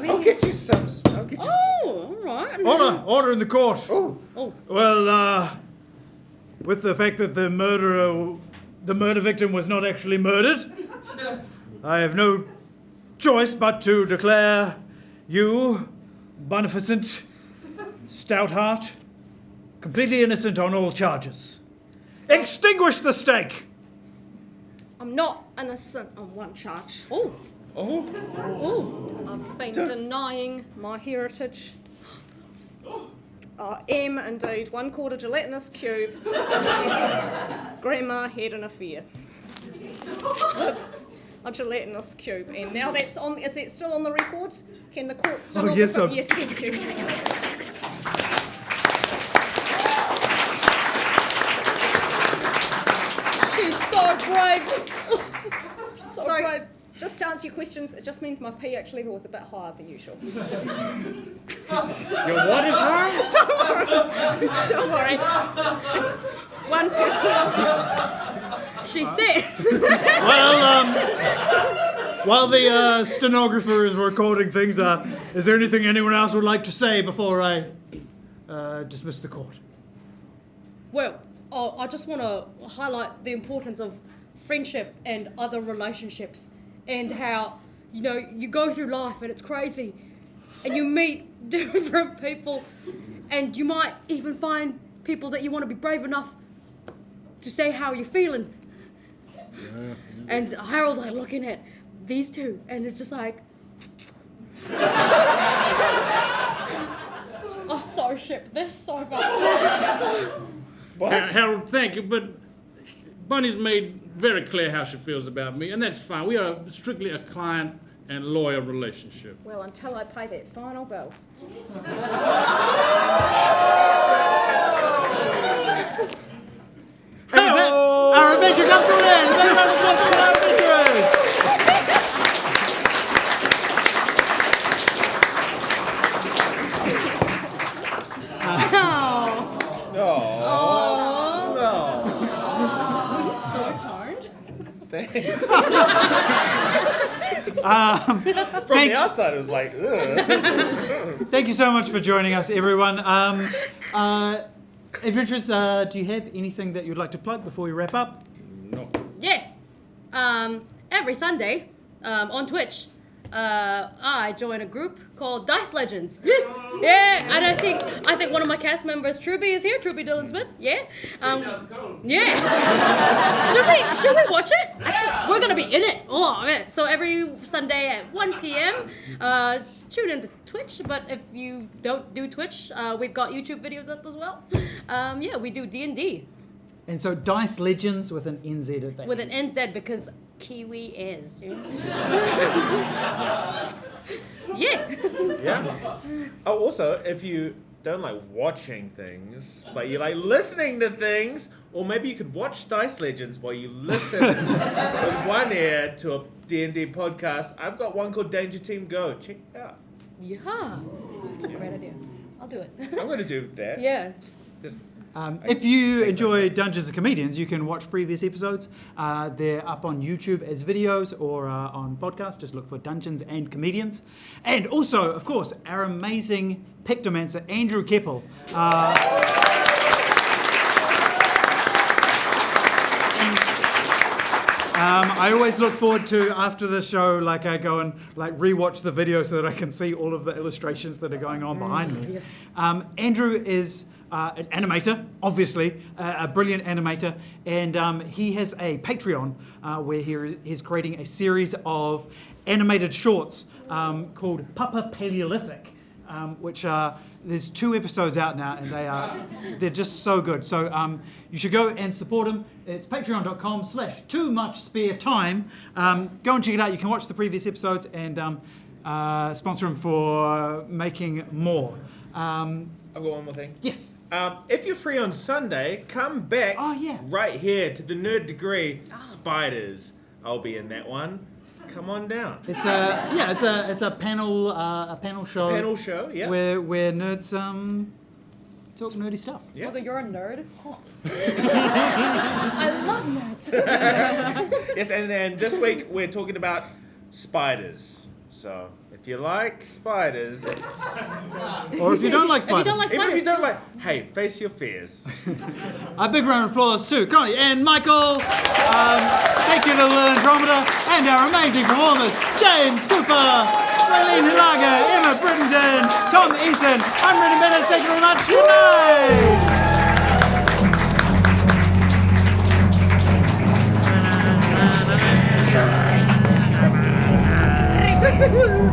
I'll get you some. Oh, alright. Order in the court. Oh. Well, with the fact that the murder victim was not actually murdered, I have no choice but to declare you, beneficent, stout heart, completely innocent on all charges. Extinguish the stake! I'm not innocent on one charge. Oh, I've been denying my heritage. I am indeed 1/4 gelatinous cube. Grandma had an affair with a gelatinous cube, and now that's on. Is that still on the record? Can the court still? Oh, yes, sir. Yes. she's so brave. So, brave. just to answer your questions, it just means my pH level was a bit higher than usual. Your what is wrong? Don't worry. One person. She said. Well, while the stenographer is recording things, is there anything anyone else would like to say before I dismiss the court? Well, I just want to highlight the importance of friendship and other relationships, and how, you know, you go through life and it's crazy, and you meet different people, and you might even find people that you want to be brave enough to say how you're feeling. And Harold's like looking at these two, and it's just like, I so ship this so much. Harold, thank you, but Bunny's made very clear how she feels about me, and that's fine. We are strictly a client and lawyer relationship. Well, until I pay that final bill. Our adventure comes to an end! Thank you very much for our adventurers! Thanks. From the outside, it was like, ugh. Thank you so much for joining us, everyone. Adventurers, do you have anything that you'd like to plug before we wrap up? No. Yes. Every Sunday, on Twitch, I join a group called Dice Legends. Yeah, and I think one of my cast members, Truby, is here. Truby Dylan Smith. Yeah. Yeah. Should we watch it? Actually, we're gonna be in it. Oh man! So every Sunday at 1 p.m. Tune into Twitch. But if you don't do Twitch, we've got YouTube videos up as well. Yeah, we do D&D. And so Dice Legends with an NZ at the With end. an NZ because Kiwi is. Yeah. Yeah. Oh, also, if you don't like watching things, but you like listening to things, or maybe you could watch Dice Legends while you listen with one ear to a D&D podcast. I've got one called Danger Team Go. Check it out. Yeah. That's a great idea. I'll do it. I'm going to do that. Yeah. Just If you enjoy Dungeons and Comedians, you can watch previous episodes. They're up on YouTube as videos or on podcast. Just look for Dungeons and Comedians. And also, of course, our amazing pictomancer, Andrew Kepple. I always look forward to, after the show, like I go and like rewatch the video so that I can see all of the illustrations that are going on behind me. Andrew is an animator, obviously, a brilliant animator, and he has a Patreon where he is creating a series of animated shorts called Papa Paleolithic, which there's 2 episodes out now, and they're just so good. So you should go and support him. It's patreon.com/toomuchsparetime. Go and check it out. You can watch the previous episodes and sponsor him for making more. I've got one more thing. Yes. If you're free on Sunday, come back right here to the Nerd Degree Spiders. I'll be in that one. Come on down. It's a panel show. Panel show, yeah. Where nerds talk nerdy stuff. Yeah. Although you're a nerd. I love nerds. Yes, and this week we're talking about spiders. So if you like spiders, Or if you don't like If you spiders. don't like even if spiders, you don't like, hey, face your fears. A big round of applause to Connie and Michael. Thank you to Andromeda and our amazing performers, James, Kupa, Reylene, Hilaga, Emma, Brittenden, Tom, Eason. I'm Ready Minutes. Thank you very much. Good night.